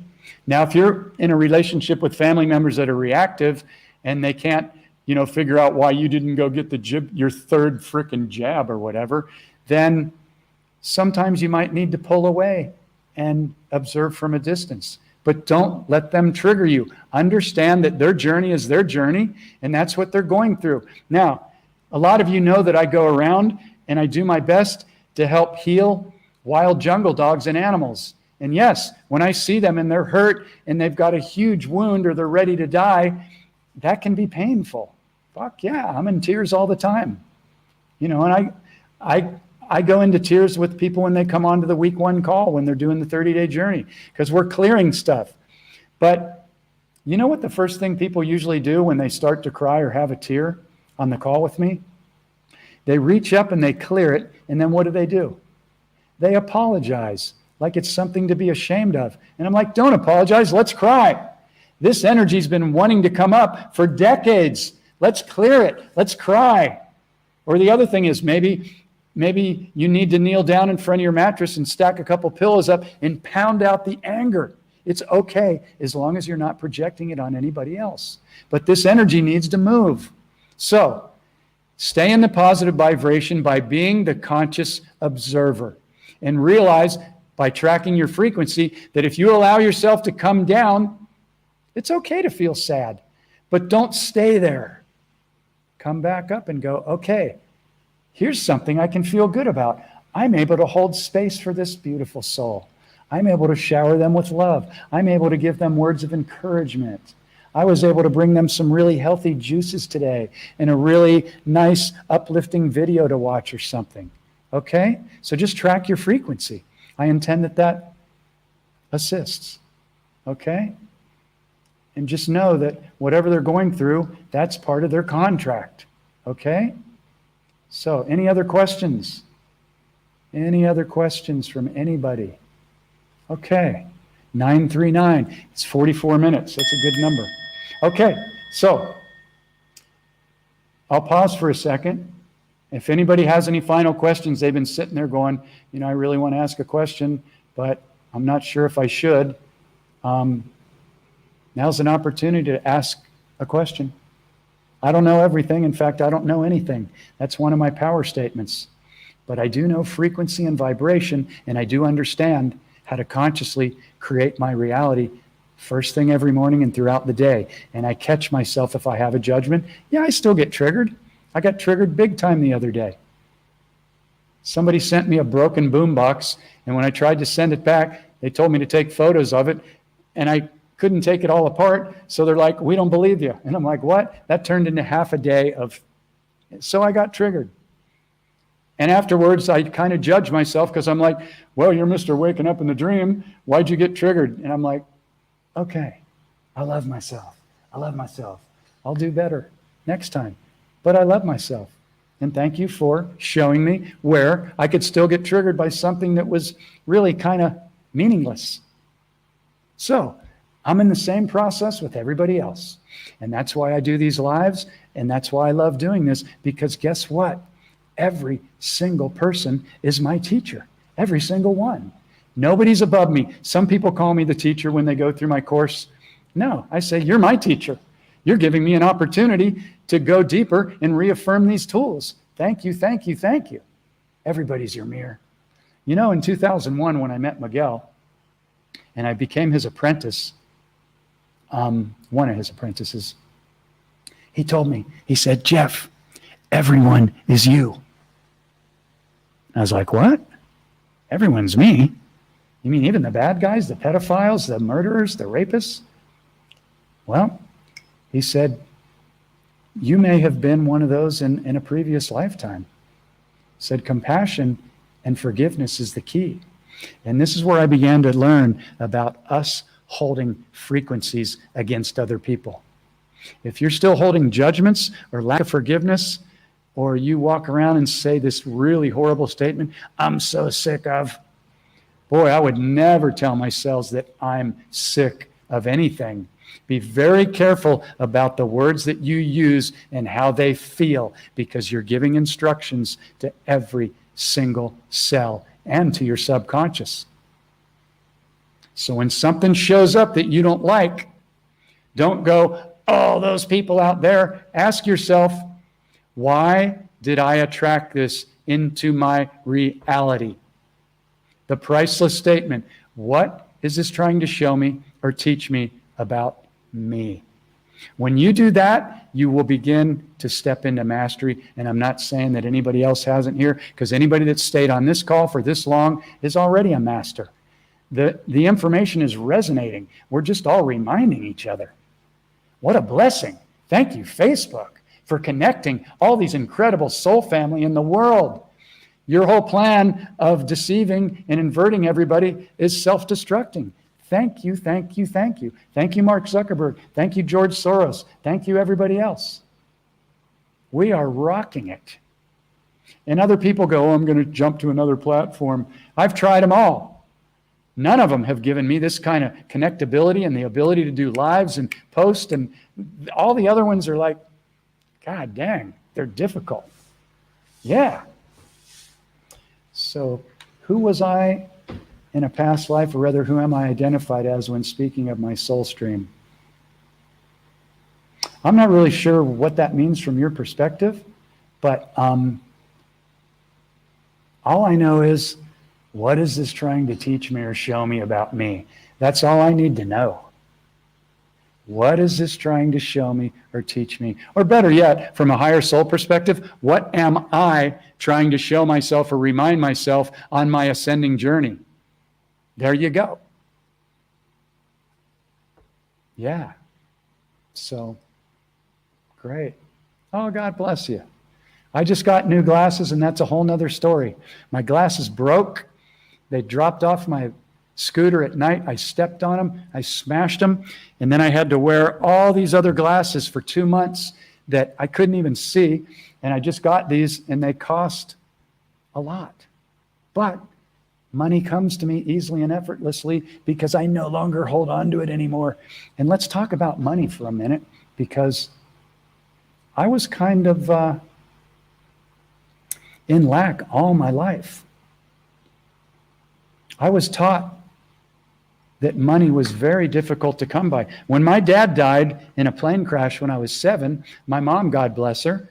Now, if you're in a relationship with family members that are reactive and they can't figure out why you didn't go get your third frickin' jab or whatever, then sometimes you might need to pull away and observe from a distance. But don't let them trigger you. Understand that their journey is their journey, and that's what they're going through. Now, a lot of you know that I go around and I do my best to help heal wild jungle dogs and animals. And yes, when I see them and they're hurt and they've got a huge wound or they're ready to die, that can be painful. Fuck yeah, I'm in tears all the time. And I go into tears with people when they come onto the week 1 call when they're doing the 30-day journey because we're clearing stuff. But you know what the first thing people usually do when they start to cry or have a tear on the call with me? They reach up and they clear it, and then what do? They apologize like it's something to be ashamed of. And I'm like, don't apologize, let's cry. This energy's been wanting to come up for decades. Let's clear it. Let's cry. Or the other thing is maybe you need to kneel down in front of your mattress and stack a couple pillows up and pound out the anger. It's okay as long as you're not projecting it on anybody else. But this energy needs to move. So stay in the positive vibration by being the conscious observer and realize by tracking your frequency that if you allow yourself to come down, it's okay to feel sad, but don't stay there. Come back up and go, okay, here's something I can feel good about. I'm able to hold space for this beautiful soul. I'm able to shower them with love. I'm able to give them words of encouragement. I was able to bring them some really healthy juices today and a really nice uplifting video to watch or something. Okay? So just track your frequency. I intend that assists. Okay? And just know that whatever they're going through, that's part of their contract. Okay? So, any other questions? Any other questions from anybody? Okay, 939. It's 44 minutes. That's a good number. Okay, so I'll pause for a second. If anybody has any final questions, they've been sitting there going, I really want to ask a question, but I'm not sure if I should. Now's an opportunity to ask a question. I don't know everything. In fact, I don't know anything. That's one of my power statements. But I do know frequency and vibration, and I do understand how to consciously create my reality first thing every morning and throughout the day. And I catch myself if I have a judgment. Yeah, I still get triggered. I got triggered big time the other day. Somebody sent me a broken boombox, and when I tried to send it back, they told me to take photos of it, and I couldn't take it all apart. So they're like, "We don't believe you." And I'm like, "What?" That turned into half a day of, so I got triggered. And afterwards, I kind of judge myself because I'm like, "Well, you're Mr. Waking Up in the Dream. Why'd you get triggered?" And I'm like, okay, I love myself. I love myself. I'll do better next time. But I love myself. And thank you for showing me where I could still get triggered by something that was really kind of meaningless. So I'm in the same process with everybody else. And that's why I do these lives. And that's why I love doing this. Because guess what? Every single person is my teacher. Every single one. Nobody's above me. Some people call me the teacher when they go through my course. No, I say, you're my teacher. You're giving me an opportunity to go deeper and reaffirm these tools. Thank you, thank you, thank you. Everybody's your mirror. You know, in 2001, when I met Miguel and I became his apprentice, one of his apprentices, he told me, he said, "Jeff, everyone is you." I was like, "What? Everyone's me? You mean even the bad guys, the pedophiles, the murderers, the rapists?" Well, he said, "You may have been one of those in a previous lifetime." He said, "Compassion and forgiveness is the key." And this is where I began to learn about us holding frequencies against other people. If you're still holding judgments or lack of forgiveness, or you walk around and say this really horrible statement, "I'm so sick of," boy, I would never tell myself that I'm sick of anything. Be very careful about the words that you use and how they feel, because you're giving instructions to every single cell and to your subconscious. So when something shows up that you don't like, don't go, "Oh, those people out there." Ask yourself, why did I attract this into my reality? The priceless statement. What is this trying to show me or teach me about me? When you do that, you will begin to step into mastery. And I'm not saying that anybody else hasn't here, because anybody that's stayed on this call for this long is already a master. The information is resonating. We're just all reminding each other. What a blessing. Thank you, Facebook, for connecting all these incredible soul family in the world. Your whole plan of deceiving and inverting everybody is self-destructing. Thank you, thank you, thank you. Thank you, Mark Zuckerberg. Thank you, George Soros. Thank you, everybody else. We are rocking it. And other people go, "Oh, I'm going to jump to another platform." I've tried them all. None of them have given me this kind of connectability and the ability to do lives and post. And all the other ones are like, God dang, they're difficult. Yeah. So who was I in a past life, or rather, who am I identified as when speaking of my soul stream? I'm not really sure what that means from your perspective, but all I know is, what is this trying to teach me or show me about me? That's all I need to know. What is this trying to show me or teach me? Or better yet, from a higher soul perspective, what am I trying to show myself or remind myself on my ascending journey? There you go. Yeah. So, great. Oh, God bless you. I just got new glasses, and that's a whole nother story. My glasses broke. They dropped off my scooter at night. I stepped on them. I smashed them. And then I had to wear all these other glasses for 2 months that I couldn't even see. And I just got these, and they cost a lot. But money comes to me easily and effortlessly because I no longer hold on to it anymore. And let's talk about money for a minute, because I was kind of in lack all my life. I was taught that money was very difficult to come by. When my dad died in a plane crash when I was 7, my mom, God bless her,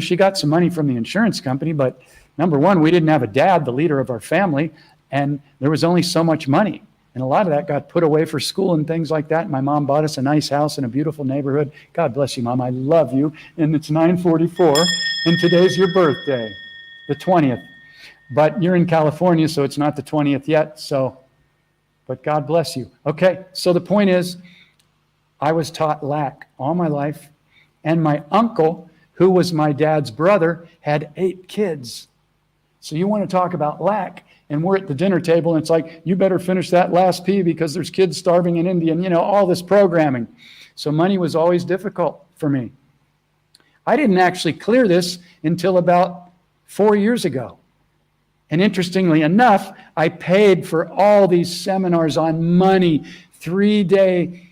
she got some money from the insurance company, but Number one, we didn't have a dad, the leader of our family, and there was only so much money. And a lot of that got put away for school and things like that. My mom bought us a nice house in a beautiful neighborhood. God bless you, Mom. I love you. And it's 9:44, and today's your birthday, the 20th. But you're in California, so it's not the 20th yet. But God bless you. Okay, so the point is, I was taught lack all my life. And my uncle, who was my dad's brother, had 8 kids. So you want to talk about lack, and we're at the dinner table, and it's like, you better finish that last pea because there's kids starving in India, and all this programming. So money was always difficult for me. I didn't actually clear this until about 4 years ago. And interestingly enough, I paid for all these seminars on money, 3-day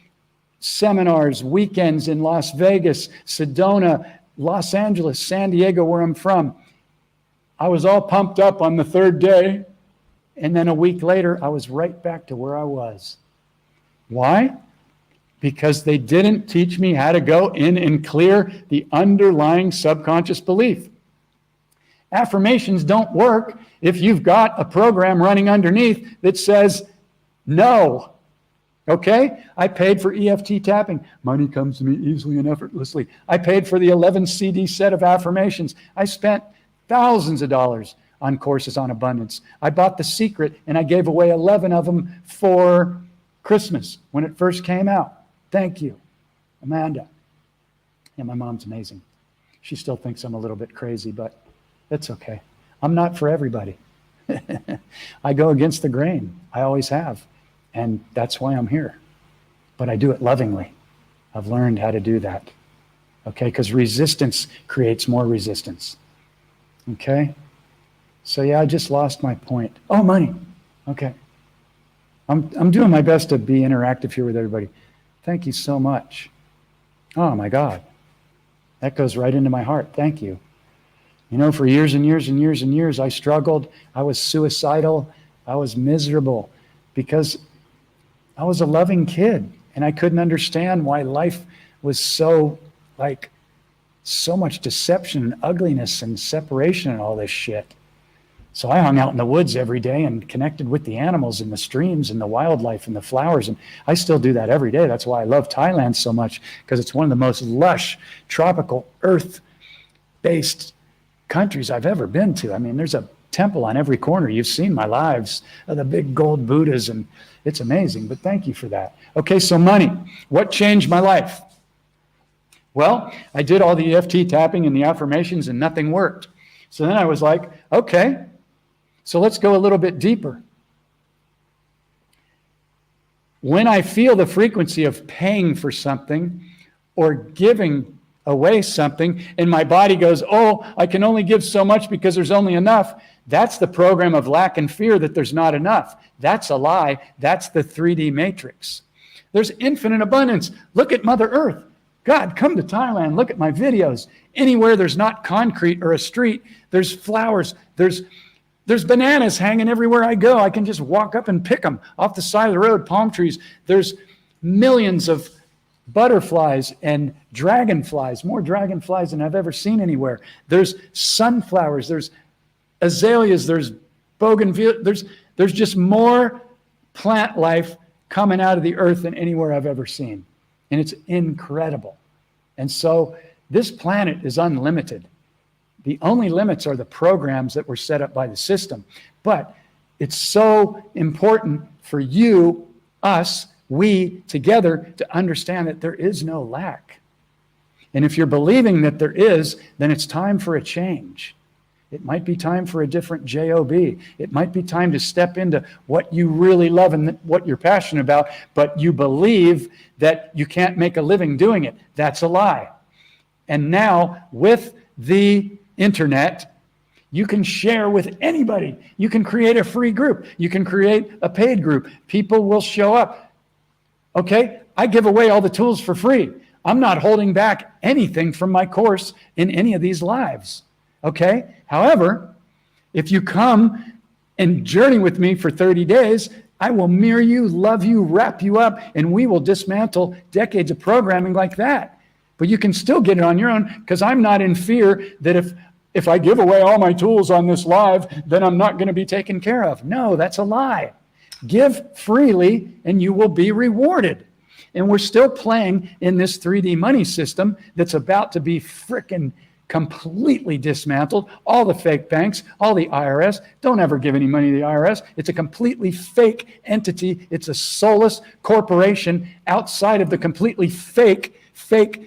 seminars, weekends in Las Vegas, Sedona, Los Angeles, San Diego, where I'm from. I was all pumped up on the 3rd day, and then a week later, I was right back to where I was. Why? Because they didn't teach me how to go in and clear the underlying subconscious belief. Affirmations don't work if you've got a program running underneath that says no. Okay? I paid for EFT tapping. Money comes to me easily and effortlessly. I paid for the 11 CD set of affirmations. I spent thousands of dollars on courses on abundance. I bought The Secret, and I gave away 11 of them for Christmas when it first came out. Thank you, Amanda. Yeah, my mom's amazing. She still thinks I'm a little bit crazy, but it's okay. I'm not for everybody. I go against the grain. I always have. And that's why I'm here. But I do it lovingly. I've learned how to do that. Okay? Because resistance creates more resistance. Okay? So yeah, I just lost my point. Oh, money. Okay. I'm doing my best to be interactive here with everybody. Thank you so much. Oh my God. That goes right into my heart. Thank you. For years and years and years and years, I struggled. I was suicidal. I was miserable because I was a loving kid, and I couldn't understand why life was so much deception and ugliness and separation and all this shit. So I hung out in the woods every day and connected with the animals and the streams and the wildlife and the flowers. And I still do that every day. That's why I love Thailand so much, because it's one of the most lush, tropical, earth-based countries I've ever been to. I mean, there's a temple on every corner. You've seen my lives of the big gold Buddhas, and it's amazing. But thank you for that. Okay, so money. What changed my life? Well, I did all the EFT tapping and the affirmations, and nothing worked. So then I was like, okay, so let's go a little bit deeper. When I feel the frequency of paying for something or giving away something, and my body goes, oh, I can only give so much because there's only enough, that's the program of lack and fear that there's not enough. That's a lie. That's the 3D matrix. There's infinite abundance. Look at Mother Earth. God, come to Thailand. Look at my videos. Anywhere there's not concrete or a street, there's flowers. There's bananas hanging everywhere I go. I can just walk up and pick them off the side of the road, palm trees. There's millions of butterflies and dragonflies, more dragonflies than I've ever seen anywhere. There's sunflowers, there's azaleas, there's bougainvillea, there's just more plant life coming out of the earth than anywhere I've ever seen. And it's incredible. And so this planet is unlimited. The only limits are the programs that were set up by the system. But it's so important for you, us, we together to understand that there is no lack. And if you're believing that there is, then it's time for a change. It might be time for a different job. It might be time to step into what you really love and what you're passionate about, but you believe that you can't make a living doing it. That's a lie. And now with the internet, you can share with anybody. You can create a free group. You can create a paid group. People will show up. Okay? I give away all the tools for free. I'm not holding back anything from my course in any of these lives. Okay? However, if you come and journey with me for 30 days, I will mirror you, love you, wrap you up, and we will dismantle decades of programming like that. But you can still get it on your own, because I'm not in fear that if I give away all my tools on this live, then I'm not going to be taken care of. No, that's a lie. Give freely and you will be rewarded. And we're still playing in this 3D money system that's about to be frickin' completely dismantled. All the fake banks, all the IRS, don't ever give any money to the IRS. It's a completely fake entity. It's a soulless corporation outside of the completely fake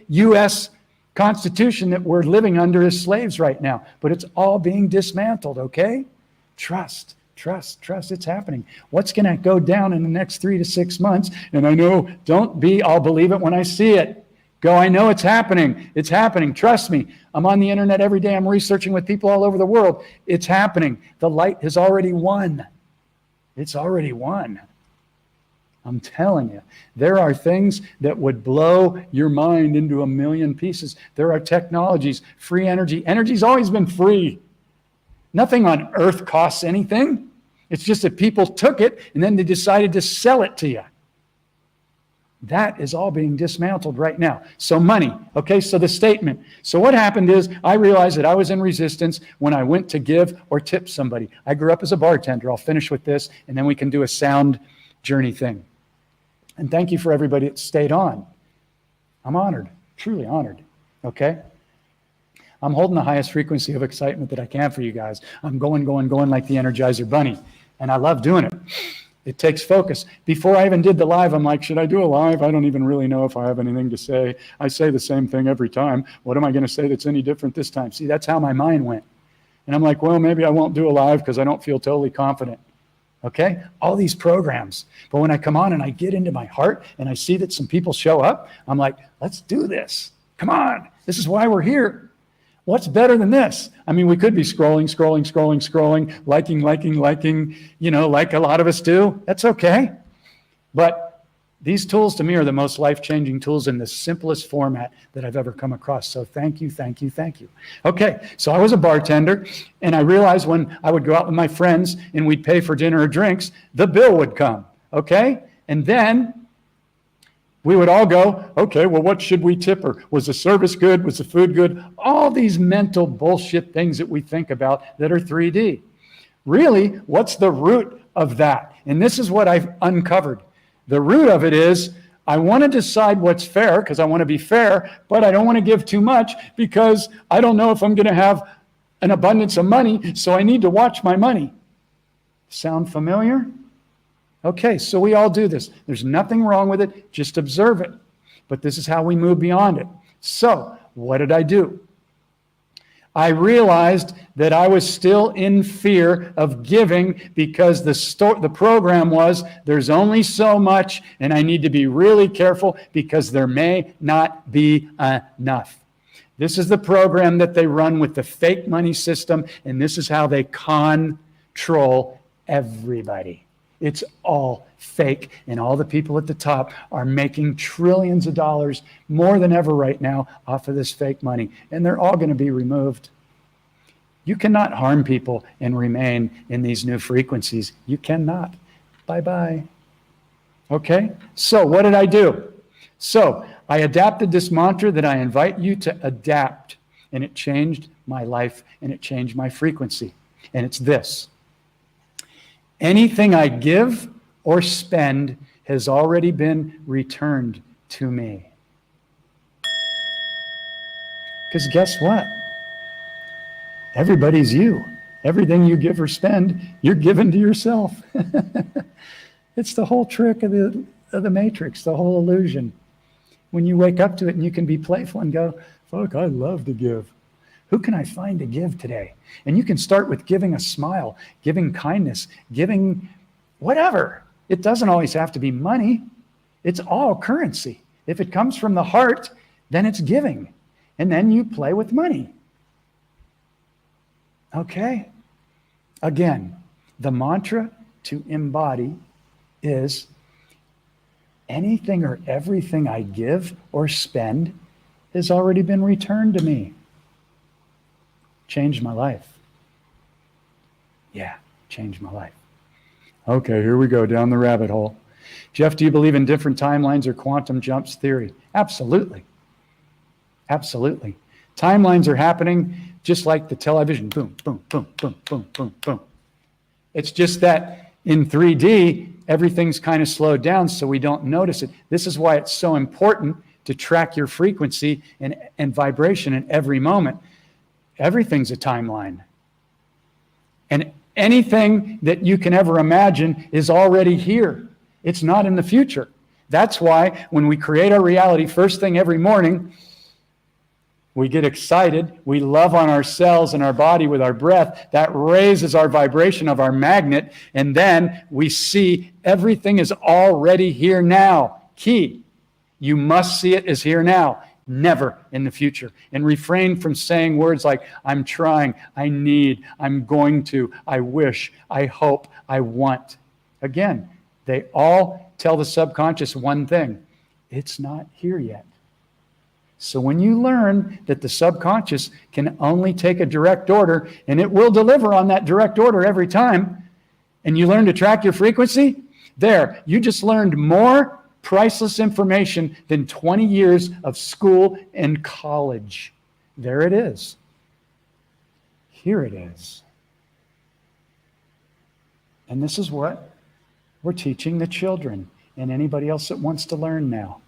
U.S. Constitution that we're living under as slaves right now. But it's all being dismantled, okay? Trust. It's happening. What's going to go down in the next 3 to 6 months? And I know, I'll believe it when I see it. Go, I know it's happening. It's happening. Trust me. I'm on the internet every day. I'm researching with people all over the world. It's happening. The light has already won. It's already won. I'm telling you, there are things that would blow your mind into a million pieces. There are technologies, free energy. Energy's always been free. Nothing on earth costs anything. It's just that people took it and then they decided to sell it to you. That is all being dismantled right now. So money, okay, so the statement. So what happened is I realized that I was in resistance when I went to give or tip somebody. I grew up as a bartender. I'll finish with this and then we can do a sound journey thing. And thank you for everybody that stayed on. I'm honored, truly honored, okay? I'm holding the highest frequency of excitement that I can for you guys. I'm going like the Energizer Bunny, and I love doing it. It takes focus. Before I even did the live, I'm like, should I do a live? I don't even really know if I have anything to say. I say the same thing every time. What am I going to say that's any different this time? See, that's how my mind went. And I'm like, well, maybe I won't do a live because I don't feel totally confident. Okay? All these programs. But when I come on and I get into my heart and I see that some people show up, I'm like, let's do this. Come on. This is why we're here. What's better than this? I mean, we could be scrolling, liking, you know, like a lot of us do. That's okay. But these tools to me are the most life-changing tools in the simplest format that I've ever come across. So thank you. Okay, so I was a bartender, and I realized when I would go out with my friends and we'd pay for dinner or drinks, the bill would come, okay? And then we would all go, okay, well, what should we tip her? Was the service good? Was the food good? All these mental bullshit things that we think about that are 3D. Really, what's the root of that? And this is what I've uncovered. The root of it is, I want to decide what's fair because I want to be fair, but I don't want to give too much because I don't know if I'm going to have an abundance of money, so I need to watch my money. Sound familiar? Okay, so we all do this. There's nothing wrong with it. Just observe it. But this is how we move beyond it. So what did I do? I realized that I was still in fear of giving because the program was there's only so much and I need to be really careful because there may not be enough. This is the program that they run with the fake money system, and this is how they control everybody. It's all fake, and all the people at the top are making trillions of dollars, more than ever right now, off of this fake money, and they're all going to be removed. You cannot harm people and remain in these new frequencies. You cannot. Bye-bye. Okay? So what did I do? So I adapted this mantra that I invite you to adapt, and it changed my life, and it changed my frequency, and it's this. Anything I give or spend has already been returned to me. Because guess what? Everybody's you. Everything you give or spend, you're giving to yourself. It's the whole trick of the matrix, the whole illusion. When you wake up to it and you can be playful and go, fuck, I love to give. Who can I find to give today? And you can start with giving a smile, giving kindness, giving whatever. It doesn't always have to be money. It's all currency. If it comes from the heart, then it's giving. And then you play with money. Okay? Again, the mantra to embody is anything or everything I give or spend has already been returned to me. Changed my life. Yeah, changed my life. Okay, here we go down the rabbit hole. Jeff, do you believe in different timelines or quantum jumps theory? Absolutely. Absolutely. Timelines are happening just like the television, boom, boom, boom, boom, boom, boom, boom. It's just that in 3D, everything's kind of slowed down so we don't notice it. This is why it's so important to track your frequency and vibration in every moment. Everything's a timeline. And anything that you can ever imagine is already here. It's not in the future. That's why when we create our reality first thing every morning, we get excited. We love on ourselves and our body with our breath. That raises our vibration of our magnet. And then we see everything is already here now. Key. You must see it as here now, never in the future. And refrain from saying words like, I'm trying, I need, I'm going to, I wish, I hope, I want. Again, they all tell the subconscious one thing. It's not here yet. So when you learn that the subconscious can only take a direct order, and it will deliver on that direct order every time, and you learn to track your frequency, there, you just learned more priceless information than 20 years of school and college. There it is. Here it is. And this is what we're teaching the children and anybody else that wants to learn now.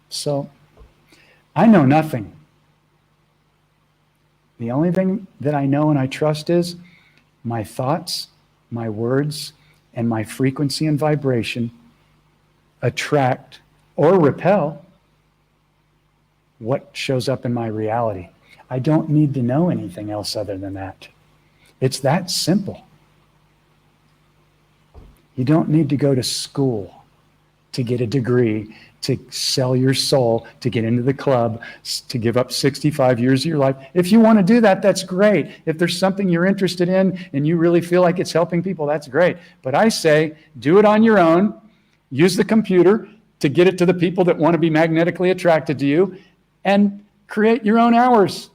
So, I know nothing. The only thing that I know and I trust is my thoughts, my words, and my frequency and vibration attract or repel what shows up in my reality. I don't need to know anything else other than that. It's that simple. You don't need to go to school to get a degree, to sell your soul, to get into the club, to give up 65 years of your life. If you want to do that, that's great. If there's something you're interested in and you really feel like it's helping people, that's great. But I say, do it on your own. Use the computer to get it to the people that want to be magnetically attracted to you, and create your own hours.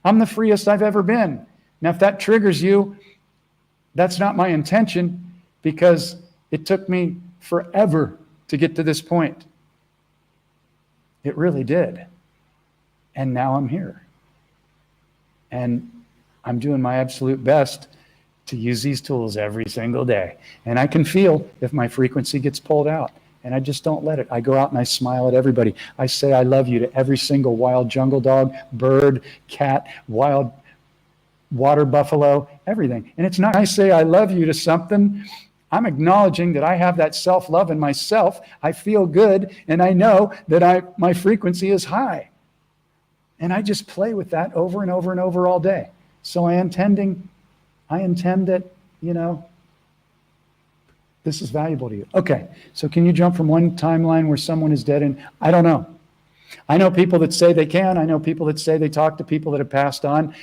I'm the freest I've ever been. Now, if that triggers you, that's not my intention, because it took me forever to get to this point. It really did. And now I'm here. And I'm doing my absolute best to use these tools every single day. And I can feel if my frequency gets pulled out. And I just don't let it. I go out and I smile at everybody. I say I love you to every single wild jungle dog, bird, cat, wild water buffalo, everything. And it's not I say I love you to something. I'm acknowledging that I have that self-love in myself. I feel good, and I know that my frequency is high. And I just play with that over and over and over all day. So I intend that, this is valuable to you. Okay, so can you jump from one timeline where someone is dead and I don't know. I know people that say they can. I know people that say they talk to people that have passed on.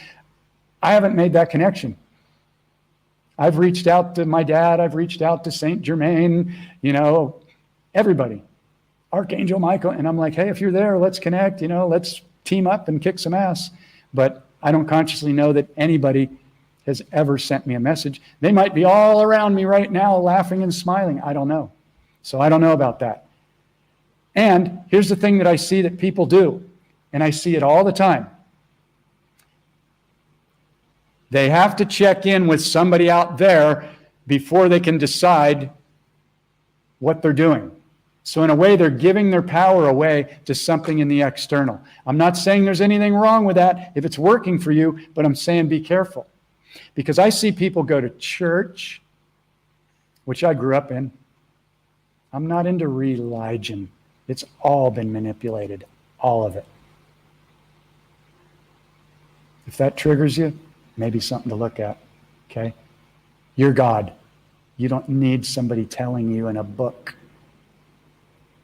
I haven't made that connection. I've reached out to my dad. I've reached out to Saint Germain, everybody, Archangel Michael. And I'm like, hey, if you're there, let's connect, let's team up and kick some ass. But I don't consciously know that anybody has ever sent me a message. They might be all around me right now laughing and smiling. I don't know. So I don't know about that. And here's the thing that I see that people do, and I see it all the time. They have to check in with somebody out there before they can decide what they're doing. So in a way, they're giving their power away to something in the external. I'm not saying there's anything wrong with that if it's working for you, but I'm saying be careful. Because I see people go to church, which I grew up in. I'm not into religion. It's all been manipulated, all of it. If that triggers you, maybe something to look at, okay? You're God. You don't need somebody telling you in a book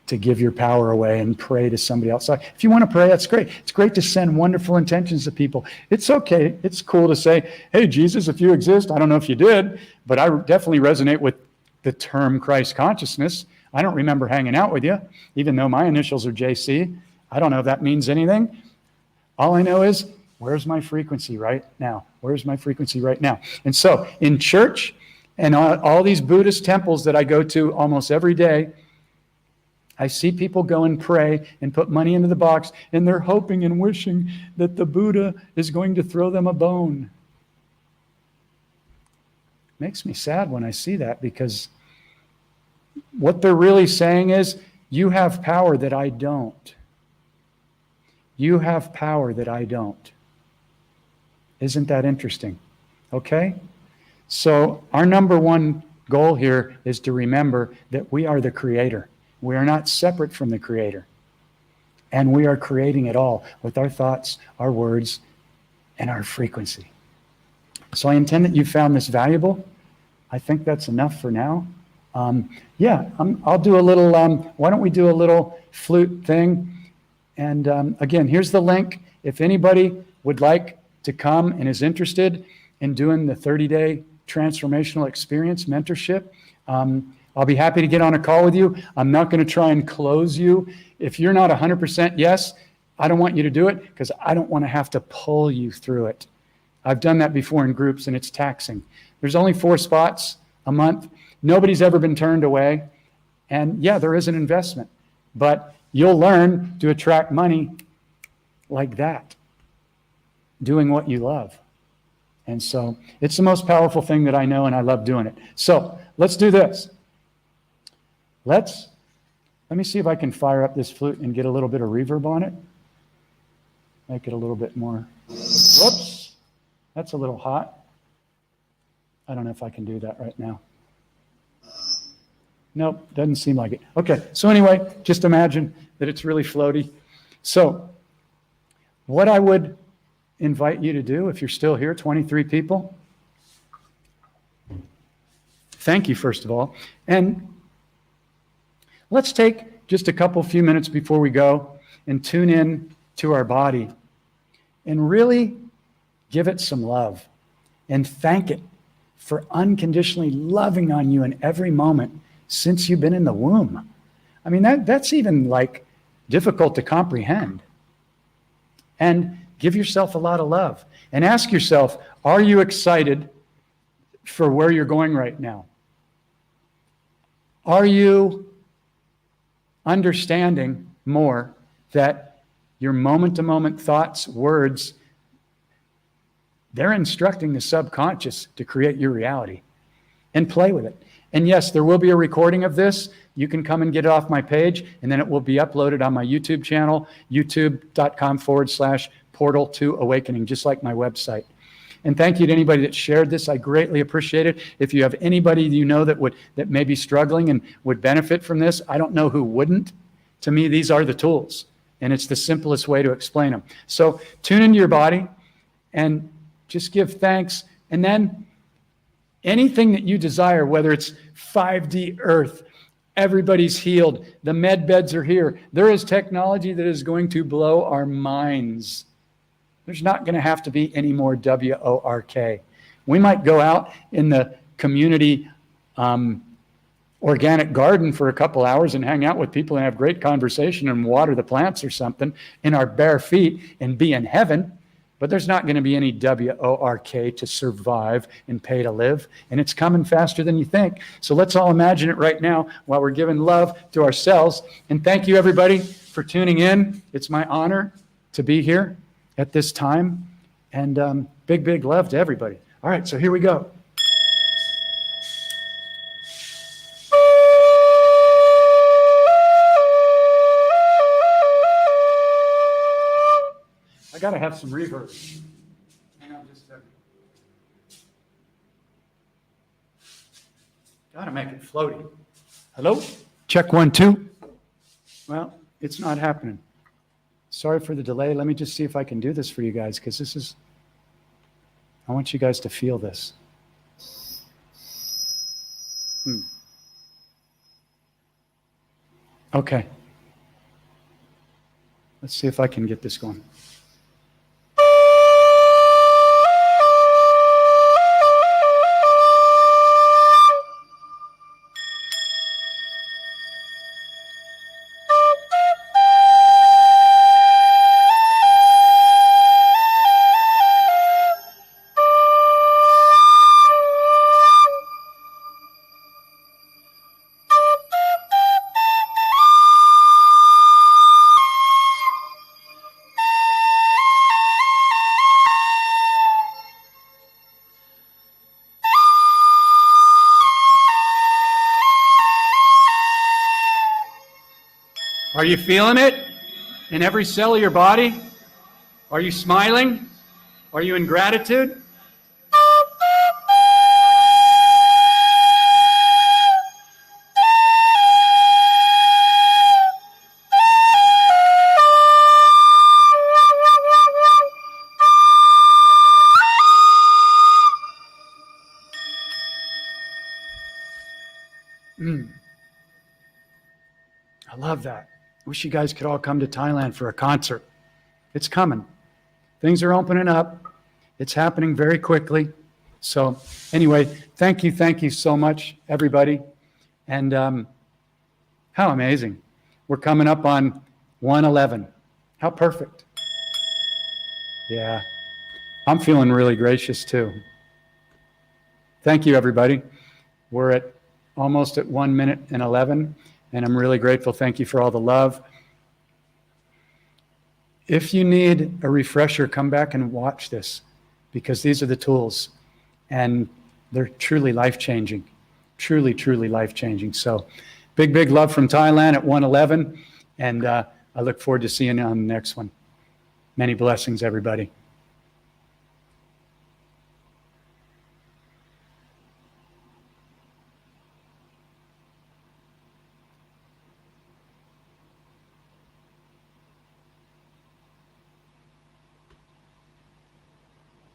to give your power away and pray to somebody else. If you want to pray, that's great. It's great to send wonderful intentions to people. It's okay. It's cool to say, hey, Jesus, if you exist, I don't know if you did, but I definitely resonate with the term Christ consciousness. I don't remember hanging out with you, even though my initials are JC. I don't know if that means anything. All I know is, where's my frequency right now? Where's my frequency right now? And so in church and all these Buddhist temples that I go to almost every day, I see people go and pray and put money into the box, and they're hoping and wishing that the Buddha is going to throw them a bone. Makes me sad when I see that, because what they're really saying is, you have power that I don't. You have power that I don't. Isn't that interesting? Okay? So our number one goal here is to remember that we are the creator. We are not separate from the creator. And we are creating it all with our thoughts, our words, and our frequency. So I intend that you found this valuable. I think that's enough for now. I'll do a little, why don't we do a little flute thing? And again, here's the link. If anybody would like to come and is interested in doing the 30-day transformational experience mentorship, I'll be happy to get on a call with you. I'm not going to try and close you. If you're not 100% yes, I don't want you to do it, because I don't want to have to pull you through it. I've done that before in groups, and it's taxing. There's only 4 spots a month. Nobody's ever been turned away. And yeah, there is an investment, but you'll learn to attract money like that, doing what you love. And so it's the most powerful thing that I know, and I love doing it. So let's do this. Let me see if I can fire up this flute and get a little bit of reverb on it. Make it a little bit more. Whoops. That's a little hot. I don't know if I can do that right now. Nope, doesn't seem like it. Okay, so anyway, just imagine that it's really floaty. So what I would invite you to do, if you're still here, 23 people, thank you, first of all. And let's take just a few minutes before we go and tune in to our body and really give it some love and thank it for unconditionally loving on you in every moment since you've been in the womb. I mean, that's even like difficult to comprehend. And give yourself a lot of love and ask yourself, are you excited for where you're going right now? Are you understanding more that your moment-to-moment thoughts, words, they're instructing the subconscious to create your reality, and play with it. And yes, there will be a recording of this. You can come and get it off my page, and then it will be uploaded on my YouTube channel, youtube.com/portal2awakening, just like my website. And thank you to anybody that shared this. I greatly appreciate it. If you have anybody you know that may be struggling and would benefit from this, I don't know who wouldn't. To me, these are the tools, and it's the simplest way to explain them. So tune into your body and just give thanks. And then anything that you desire, whether it's 5D Earth, everybody's healed, the med beds are here. There is technology that is going to blow our minds. There's not going to have to be any more WORK. We might go out in the community organic garden for a couple hours and hang out with people and have great conversation and water the plants or something in our bare feet and be in heaven. But there's not going to be any WORK to survive and pay to live. And it's coming faster than you think. So let's all imagine it right now while we're giving love to ourselves. And thank you, everybody, for tuning in. It's my honor to be here at this time. And big, big love to everybody. All right, so here we go. I got to have some reverb. Hang on just a second. Got to make it floaty. Hello? Check 1, 2. Well, it's not happening. Sorry for the delay. Let me just see if I can do this for you guys, because I want you guys to feel this. Okay. Let's see if I can get this going. Are you feeling it in every cell of your body? Are you smiling? Are you in gratitude? I love that. Wish you guys could all come to Thailand for a concert. It's coming. Things are opening up. It's happening very quickly. So anyway, thank you so much, everybody. And how amazing. We're coming up on 111. How perfect. Yeah. I'm feeling really gracious too. Thank you, everybody. We're almost at 1 minute and 11, and I'm really grateful. Thank you for all the love. If you need a refresher, come back and watch this, because these are the tools, and they're truly life-changing, truly life-changing. So big love from Thailand at 111, and I look forward to seeing you on the next one. Many blessings, everybody.